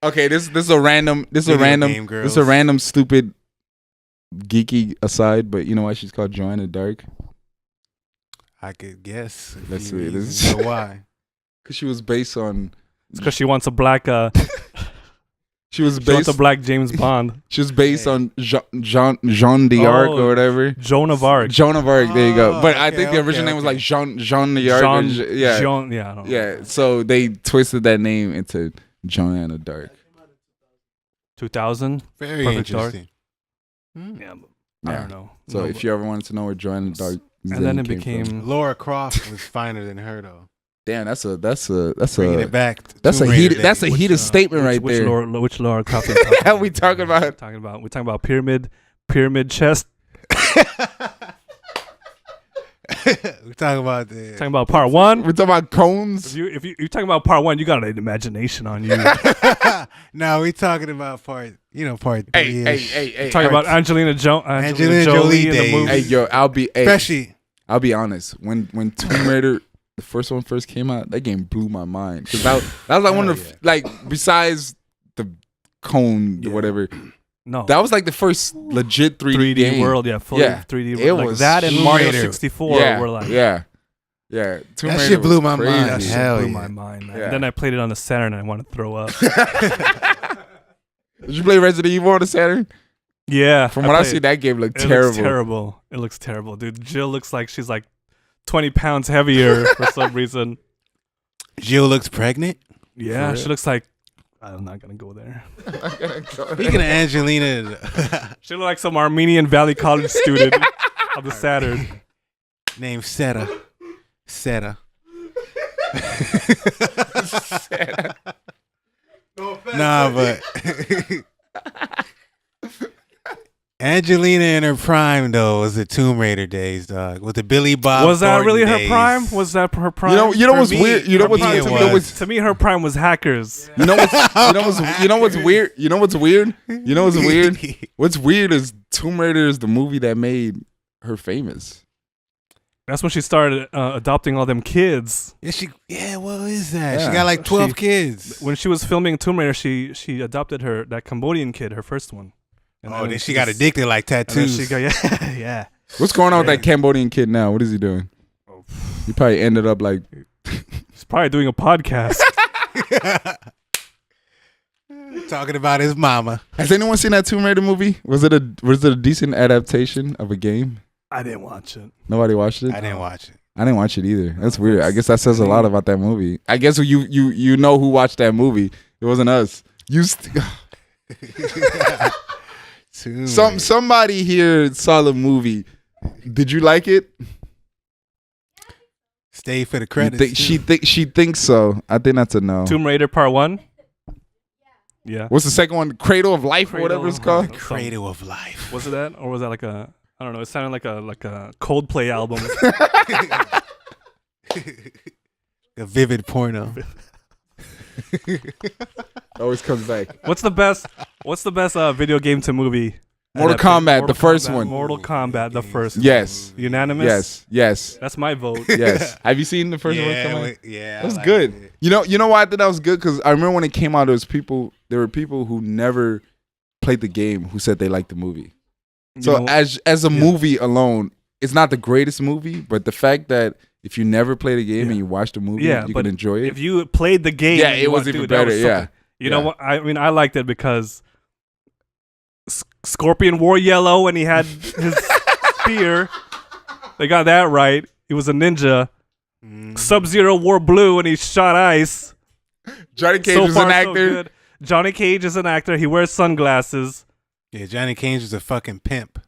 Okay, this is a random Video game girls. stupid geeky aside, but you know why she's called Joanna Dark? I could guess. if Let's you see, even this- know why. Because she was based on. It's because she wants a black. She was She wants based. a black James Bond. She was based Hey. on Jean d'Arc Oh, or whatever. Joan of Arc. Joan of Arc. There you go. Oh, But I okay, think the original okay, name was like okay. Jean d'Arc. or yeah, Jean, yeah, I don't know. yeah. So they twisted that name into Joanna Dark. 2000. Very Perfect Dark. interesting. Hmm. Yeah, but I Yeah. don't know. So No, if but- you ever wanted to know where Joanna Dark, and then it came became from. Laura Croft was finer than her though. Damn, that's a Bringing it back. to that's a Tomb Raider heated that's a days. heated statement right which there. Which Laura Croft are we talking about? We talking about- We're talking about pyramid chest. We're talking about the. Talking about part one. We're talking about cones. If you're talking about part one, you got an imagination on you. No, we talking about part. Part Hey, 3. hey. Talking about Angelina Angelina Jolie Jolie in the days. movie. Hey, yo, Especially. I'll be honest. When Tomb Raider, the first one first came out, that game blew my mind. Cause that was like one of the Hell like besides the cone Yeah. whatever. No, That was like the first legit 3D, 3D game. world, yeah, fully Yeah. 3D. It Like was that and Tomb Mario Raider. 64 Yeah, were like yeah. Tomb That Raider shit blew was my crazy. mind. that shit Hell blew yeah. my mind, man. Yeah. Then I played it on the Saturn and I want to throw up. Did you play Resident Evil on the Saturn? Yeah, From what I played- see, that game looked it terrible. looks terrible. It looks terrible, dude. Jill looks like she's like 20 pounds heavier for some reason. Jill looks pregnant. Yeah, For she real? looks like I'm not gonna go there. Speaking of Angelina, She looked like some Armenian Valley College student of the Saturn. named Seta. Nah, but Angelina in her prime though was the Tomb Raider days, dog. With the Billy Bob. Was that Thornton really her days. prime? Was that her prime? You know For what's me- weird? You know for what's me weird? it You know was. what's To me, her prime was Hackers. you know what's you know what's weird? You know what's weird? You know what's weird? What's weird is Tomb Raider is the movie that made her famous. That's when she started adopting all them kids. Yeah, what is that? Yeah. She got like 12 She- kids. When she was filming Tomb Raider, she adopted that Cambodian kid, her first one. And Then she got addicted like And then tattoos. she got yeah. What's going on with Yeah. that Cambodian kid now? What is he doing? He probably ended up like She's probably doing a podcast. Talking about his mama. Has anyone seen that Tomb Raider movie? Was it a decent adaptation of a game? I didn't watch it. Nobody watched it? I didn't watch it. I didn't watch it either. That's weird. I guess that says a lot about that movie. I guess you know who watched that movie. It wasn't us. Somebody here saw the movie. Did you like it? Stay for the You credits. think- she thinks so. I think that's a no. Tomb Raider Part 1? Yeah. What's the second one? Cradle of Life or whatever it's called. The Cradle of Life. Was it that, or was that like a? I don't know. It sounded like a Coldplay album. A vivid porno. Always comes back. What's the best video game to movie? Mortal Kombat, the first one. Mortal Kombat, the first. Yes. Unanimous. Yes. That's my vote. Yes. Have you seen the first one? Yeah. That was good. It. You know why I thought that was good? Because I remember when it came out, there were people who never played the game who said they liked the movie. So as a movie alone, it's not the greatest movie, but the fact that if you never played a game and you watch the movie, you can enjoy it. If you played the game, it was even better. You know what? I mean, I liked it because Scorpion wore yellow and he had his spear. They got that right. He was a ninja. Sub-Zero wore blue and he shot ice. Johnny Cage is an actor. Johnny Cage is an actor. He wears sunglasses. Yeah, Johnny Cage is a fucking pimp.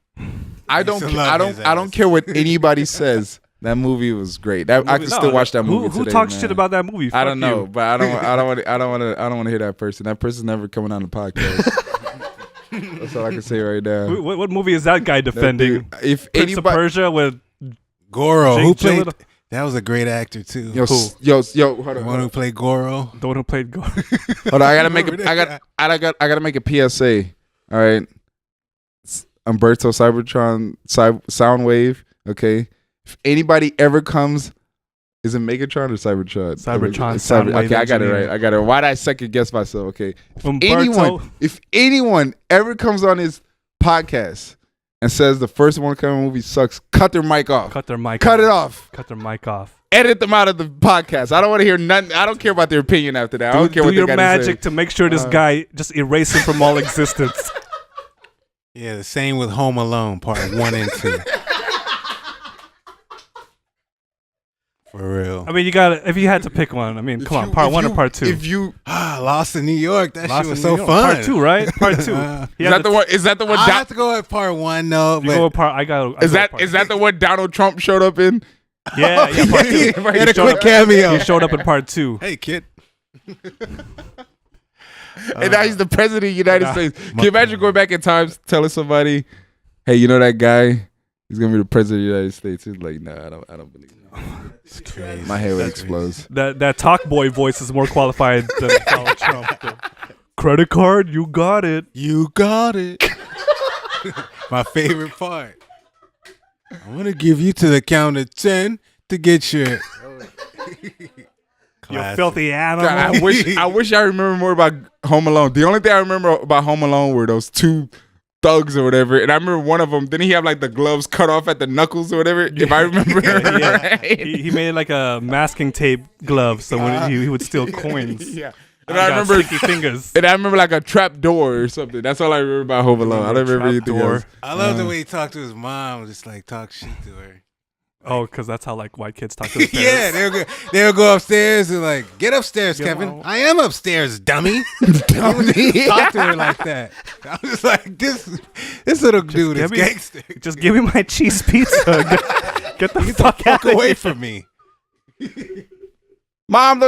I don't care what anybody says. That movie was great. I can still watch that movie. Who today, talks man. shit about that movie? I don't know, you. but I don't want to hear that person. That person's never coming on the podcast. That's all I can say right now. What movie is that guy defending? If Prince of Persia with Goro, Jake who played? Gyllenhaal? That was a great actor too. Yo, hold The on. one who played Goro. The one who played Goro. Hold on, I gotta make a PSA. All right, Umberto Cybertron Soundwave. Okay, if anybody ever comes, is it Megatron or Cybertron? Soundwave. Okay, I got it right. Why did I second guess myself? Okay, if anyone ever comes on his podcast and says the first Wonder Woman movie sucks, cut their mic off. Cut their mic off. Edit them out of the podcast. I don't want to hear nothing. I don't care about their opinion after that. I don't care what they got to say. Do your magic to make sure this guy just erase him from all existence. Yeah, the same with Home Alone, part 1 and 2. For real. I mean, if you had to pick one, I mean, come on, part 1 or part 2? If you Lost in New York, that shit was so fun. Part 2, right? Part 2. Is that the one? I have to go with part 1, though. You go with part. Is that the one Donald Trump showed up in? Yeah, part 2. He had a quick cameo. He showed up in part 2. Hey, kid. And now he's the president of the United States. Can you imagine going back in time, telling somebody, "Hey, you know that guy? He's gonna be the president of the United States." He's like, "No, I don't believe it." It's crazy. My hair would explode. That talk boy voice is more qualified than Donald Trump. Credit card, you got it. You got it. My favorite part. I'm gonna give you to the count of 10 to get your. You filthy animal. God, I wish I remember more about Home Alone. The only thing I remember about Home Alone were those two thugs or whatever. And I remember one of them, didn't he have like the gloves cut off at the knuckles or whatever? If I remember right. He made like a masking tape glove so when he would steal coins. Yeah. And I remember sticky fingers. And I remember like a trap door or something. That's all I remember about Home Alone. I don't remember anything else. I love the way he talked to his mom, just like talk shit to her. Oh, because that's how like white kids talk to their parents. Yeah, they'll go upstairs and like, get upstairs, Kevin. I am upstairs, dummy. Dummy. Talk to her like that. I was like, this little dude is gangster. Just give me my cheese pizza. Get the fuck out away from me. Mom,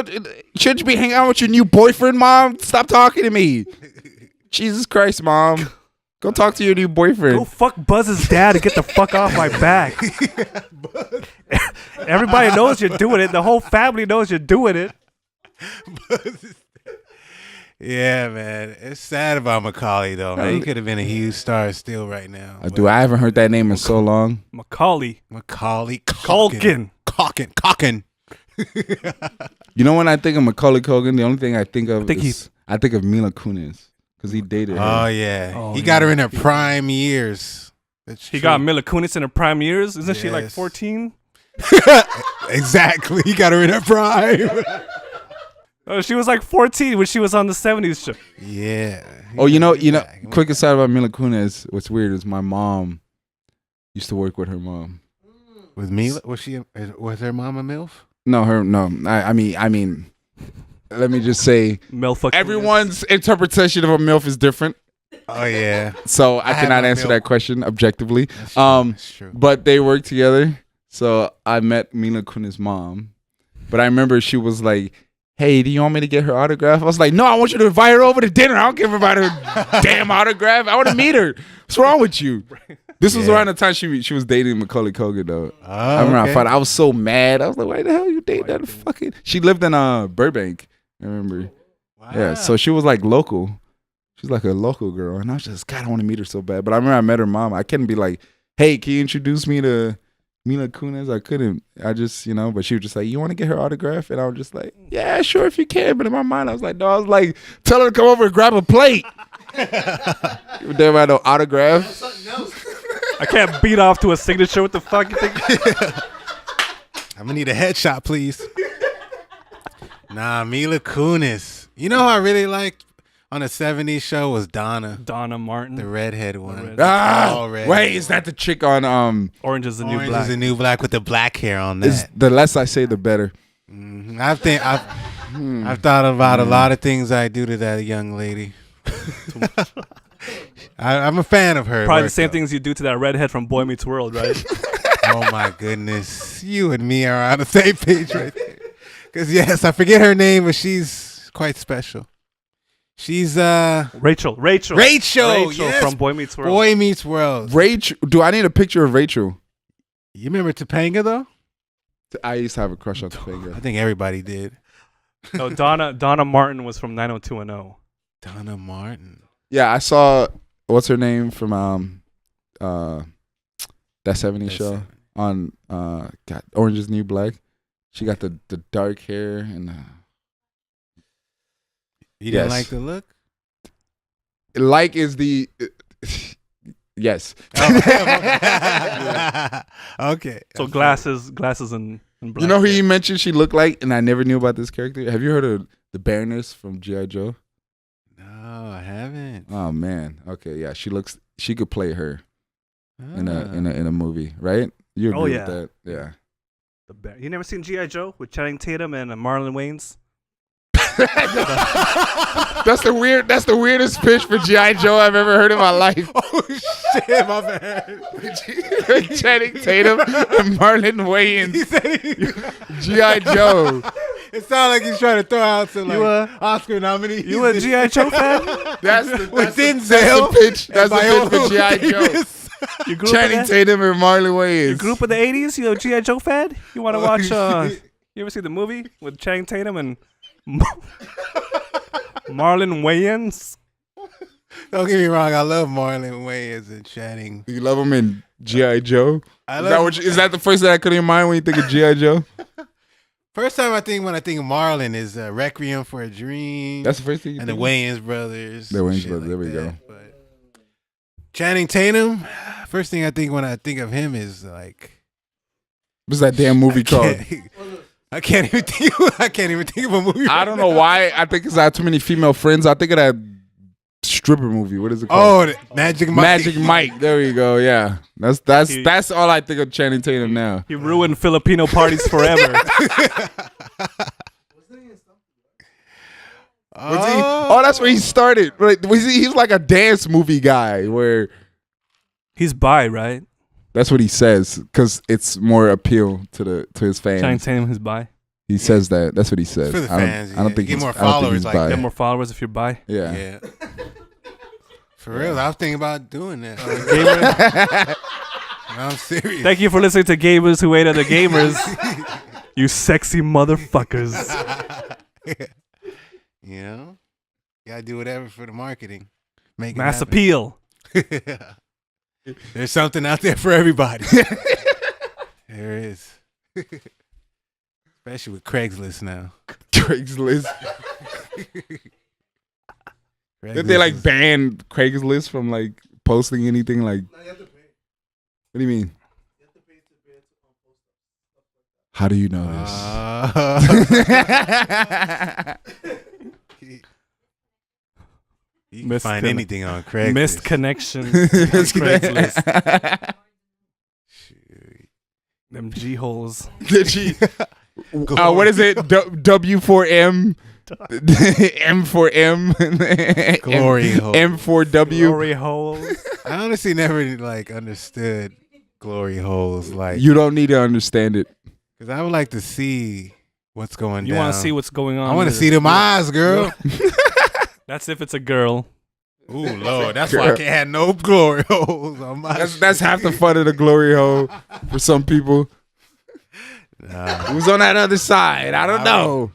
shouldn't you be hanging out with your new boyfriend, Mom? Stop talking to me. Jesus Christ, Mom. Go talk to your new boyfriend. Go fuck Buzz's dad and get the fuck off my back. Everybody knows you're doing it. The whole family knows you're doing it. Yeah, man. It's sad about Macaulay, though, man. He could have been a huge star still right now. I haven't heard that name in so long. Macaulay Culkin. Culkin. You know when I think of Macaulay Culkin, the only thing I think of I think of Mila Kunis. Because he dated her. Oh, yeah. He got her in her prime years. He got Mila Kunis in her prime years? Isn't she like 14? Exactly. He got her in her prime. She was like 14 when she was on the 70s show. Yeah. Oh, you know, quick aside about Mila Kunis. What's weird is my mom used to work with her mom. With Mila? Was her mom a MILF? No, I mean, let me just say, everyone's interpretation of a MILF is different. Oh yeah. So I cannot answer that question objectively. That's true. But they worked together. So I met Mila Kunis' mom. But I remember she was like, hey, do you want me to get her autograph? I was like, no, I want you to invite her over to dinner. I don't care about her damn autograph. I want to meet her. What's wrong with you? This was around the time she was dating Macaulay Culkin, though. Oh, I remember I was so mad. I was like, why the hell you dating that fucking... She lived in Burbank, I remember. Wow. Yeah, so she was like local. She's like a local girl. And I was just, God, I want to meet her so bad. But I remember I met her mom. I couldn't be like, hey, can you introduce me to Mila Kunis? I couldn't. I just, but she was just like, you want to get her autograph? And I was just like, yeah, sure, if you can. But in my mind, I was like, no, I was like, tell her to come over and grab a plate. Damn, I no autograph. I can't beat off to a signature. What the fuck you think? I'm gonna need a headshot, please. Nah, Mila Kunis. You know who I really liked on a 70s show was Donna. Donna Martin. The redhead one. Wait, is that the chick on Orange is the New Orange Black. is the New Black with the black hair on that. The less I say, the better. Mm-hmm. I've thought about a lot of things I do to that young lady. I'm a fan of her. Probably the same things you do to that redhead from Boy Meets World, right? Oh my goodness, you and me are on the same page right there. Because yes, I forget her name, but she's quite special. She's Rachel, yes. from Boy Meets World. Boy Meets World. Rachel. Do I need a picture of Rachel? You remember Topanga though? I used to have a crush on Topanga. I think everybody did. No, Donna Martin was from 90210. Donna Martin. Yeah, I saw what's her name from that 70s show on Orange is the New Black. She got the dark hair and You didn't like the look? like is the yes. Okay. So glasses and black. You know who you mentioned she looked like, and I never knew about this character. Have you heard of the Baroness from G.I. Joe? No, I haven't. Oh man. Okay, yeah, she could play her in a movie, right? You agree with that? Yeah. You never seen G.I. Joe with Channing Tatum and Marlon Wayans? That's the weirdest pitch for G.I. Joe I've ever heard in my life. Oh shit, my bad. Channing Tatum and Marlon Wayans. G.I. Joe. It sounds like he's trying to throw out some Oscar nominees. You a G.I. Joe fan? That's the pitch. That's the pitch for G.I. Joe. Channing Tatum and Marlon Wayans. You grew up in the 80s? You a G.I. Joe fan? You want to watch, you ever see the movie with Channing Tatum and Marlon Wayans? Don't get me wrong, I love Marlon Wayans and Channing. You love him in G.I. Joe? Is that the first thing that comes to your mind when you think of G.I. Joe? First time when I think of Marlon is Requiem for a Dream. That's the first thing you and think the Wayans brothers. The Wayans brothers, there we go. But Channing Tatum, first thing I think when I think of him is like, what's that damn movie called? I can't even think of a movie. I don't know why. I think because I have too many female friends. I think of that stripper movie. What is it called? Oh, Magic Mike. Magic Mike. There we go. Yeah, that's all I think of Channing Tatum now. He ruined Filipino parties forever. Oh, that's where he started. Like, he's like a dance movie guy. Where he's bi, right? That's what he says because it's more appeal to his fans. Channing Tatum is bi. He says that. That's what he says. For the fans, I don't think get he's more followers like that. Get more followers if you're bi. Yeah. For real, I was thinking about doing that. No, I'm serious. Thank you for listening to Gamers Who Ate Other Gamers. You sexy motherfuckers. You know, gotta do whatever for the marketing. Make it Mass happen. appeal. There's something out there for everybody. There is. Especially with Craigslist now. Craigslist. Did they like ban Craigslist from like posting anything like? No, you have to pay. What do you mean? You have to pay to be able to post stuff. How do you know this? You can find anything on Craigslist. Missed connection. Craigslist. Them G holes. The G. What is it? W4M. M4M. Glory hole. M4W. Glory holes. I honestly never like understood glory holes. Like, you don't need to understand it. because I would like to see what's going You down. want to see what's going on? I want to with see it. them eyes, girl. That's if it's a girl. Ooh, Lord, that's why I can't have no glory holes on my. That's half the fun of the glory hole for some people. Nah. Who's on that other side? I don't know.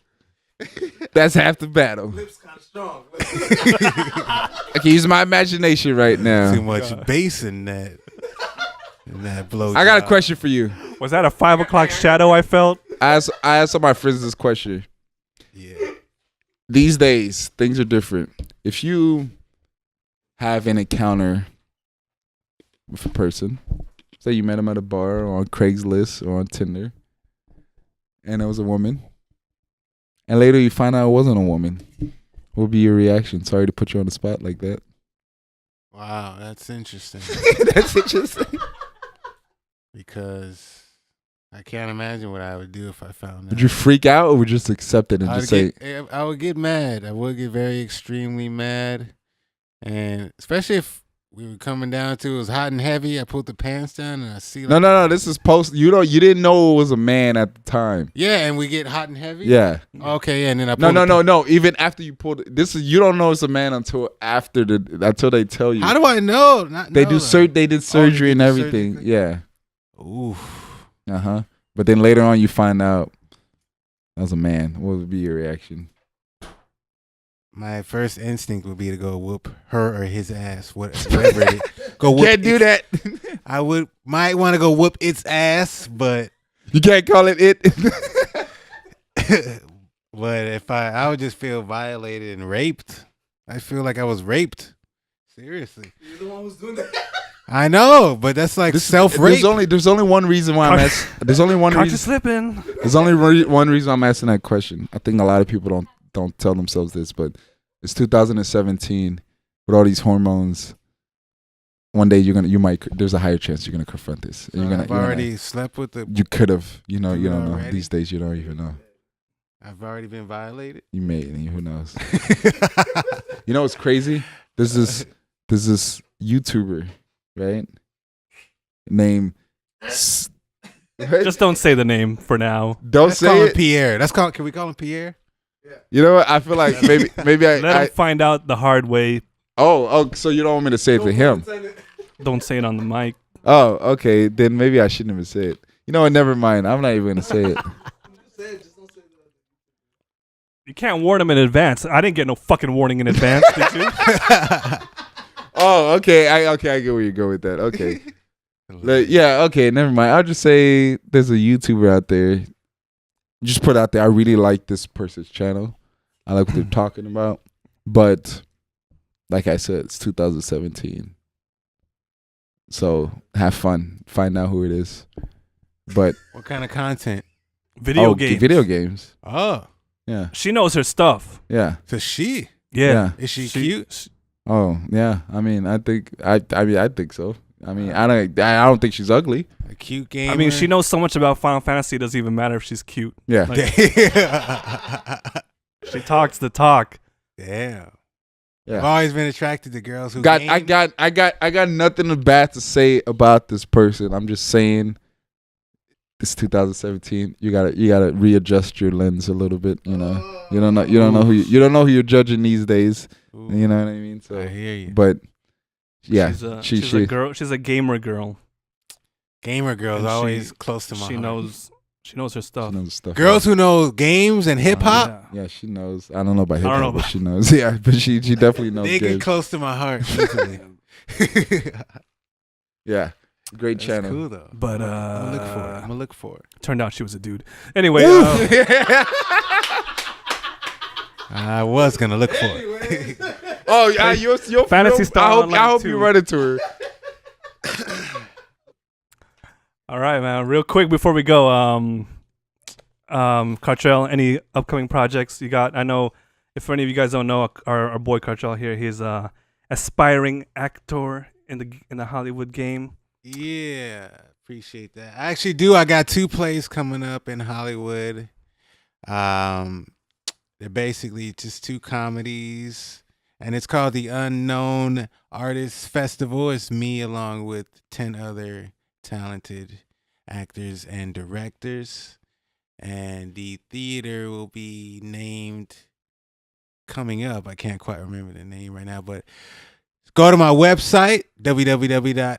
That's half the battle. Lips kind of strong. I can use my imagination right now. Too much bass in that. In that blow. I got a job. question for you. Was that a 5 o'clock shadow I felt? I asked some of my friends this question. Yeah. These days, things are different. If you have an encounter with a person, say you met him at a bar or on Craigslist or on Tinder, and it was a woman, and later you find out it wasn't a woman, what would be your reaction? Sorry to put you on the spot like that. Wow, that's interesting. That's interesting. Because I can't imagine what I would do if I found out. Would you freak out or would you just accept it and just say, I would get mad. I would get very extremely mad. And especially if we were coming down to it was hot and heavy, I pulled the pants down and I see like, no, this is post. You didn't know it was a man at the time. yeah, and we get hot and heavy. Yeah. Okay, yeah, and then I pulled No. Even after you pulled this is you don't know it's a man until they tell you. How do I know? They did surgery and everything. surgery? Yeah. Oof. But then later on you find out that was a man. What would be your reaction? My first instinct would be to go whoop her or his ass, whatever it is. Go whoop Can't do that. I might want to go whoop its ass, but You can't call it it. but if I would just feel violated and raped. I feel like I was raped. Seriously. You're the one who's doing that. I know, but that's like self-rape. There's only one reason why I'm asking. There's only one Caught you reason. slipping. There's only one reason I'm asking that question. I think a lot of people don't tell themselves this, but it's 2017 with all these hormones. One day there's a higher chance you're gonna confront this. And I've already slept with the. You could have, you don't know. Already? These days you don't even know. I've already been violated. You may, who knows? You know what's crazy? There's this YouTuber, right? Named. Just don't say the name for now. Don't Let's say call him it. Pierre. Can we call him Pierre? You know what? I feel like maybe Let him find out the hard way. Oh, so you don't want me to say it to him? Don't say it on the mic. Oh, okay. Then maybe I shouldn't even say it. You know what? Never mind. I'm not even gonna say it. You can't warn him in advance. I didn't get no fucking warning in advance, did you? Oh, okay. I get where you go with that. Okay. Yeah. Okay. Never mind. I'll just say there's a YouTuber out there. Just put out there. I really like this person's channel. I like what they're talking about. But like I said, it's 2017. So have fun. Find out who it is. But What kind of content? Video games. Video games. Oh, Yeah. She knows her stuff. Yeah. so she Yeah. is she cute? Oh yeah. I mean, I think so. I mean, I don't think she's ugly. A cute gamer. I mean, she knows so much about Final Fantasy. It doesn't even matter if she's cute. Yeah. Like, she talks the talk. Damn. Yeah. I've always been attracted to girls who I got nothing bad to say about this person. I'm just saying, it's 2017. You gotta readjust your lens a little bit. You know, you don't know who you're judging these days. Ooh, You know what I mean? So, I hear you. but yeah, she's a girl. She's a gamer girl. Gamer girls And always close to my She heart. knows her stuff. she knows stuff. Girls who know games and hip hop, Yeah. Yeah, she knows. I don't know about hip I don't know hop, but about- she knows. Yeah, but she definitely knows they get games. close to my heart easily. Yeah, great That's channel. cool though. But I'm gonna look for it. turned out she was a dude. Anyway, I was gonna look for it. Oh yeah, your Fantasy Star I Online hope 2. you run into her. all right, man. Real quick before we go, Cartrell, any upcoming projects you got? I know if any of you guys don't know, our boy Cartrell here, he's a aspiring actor in the Hollywood game. Yeah, appreciate that. I actually do. I got 2 plays coming up in Hollywood. They're basically just 2 comedies, and it's called the Unknown Artists Festival. It's me along with 10 other talented actors and directors, and the theater will be named coming up. I can't quite remember the name right now, but go to my website, www.cartrelldaniels.com,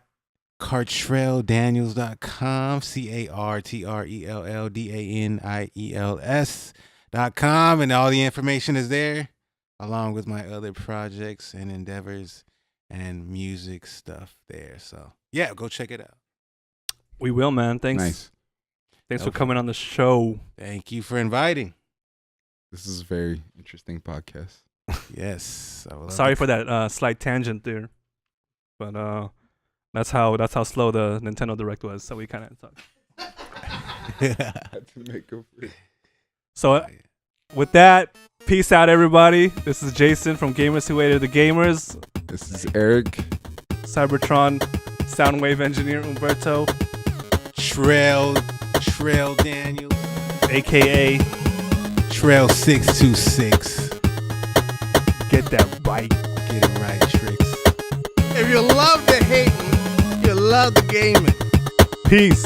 CartrellDaniels.com, and all the information is there, along with my other projects and endeavors and music stuff there. So, yeah, go check it out. We will, man. Thanks. Nice. Thanks for coming on the show. Thank you for inviting. This is a very interesting podcast. Yes. Sorry for that slight tangent there, but that's how slow the Nintendo Direct was. So we kind of talked. Had to make up for it. So with that, peace out, everybody. This is Jason from Gamers Who Waited the Gamers. This is Eric. Cybertron, Soundwave engineer Umberto, Trail Daniels, aka Trail 626. Get that right. Get it right, Tricks. If you love the hating, you love the gaming. Peace.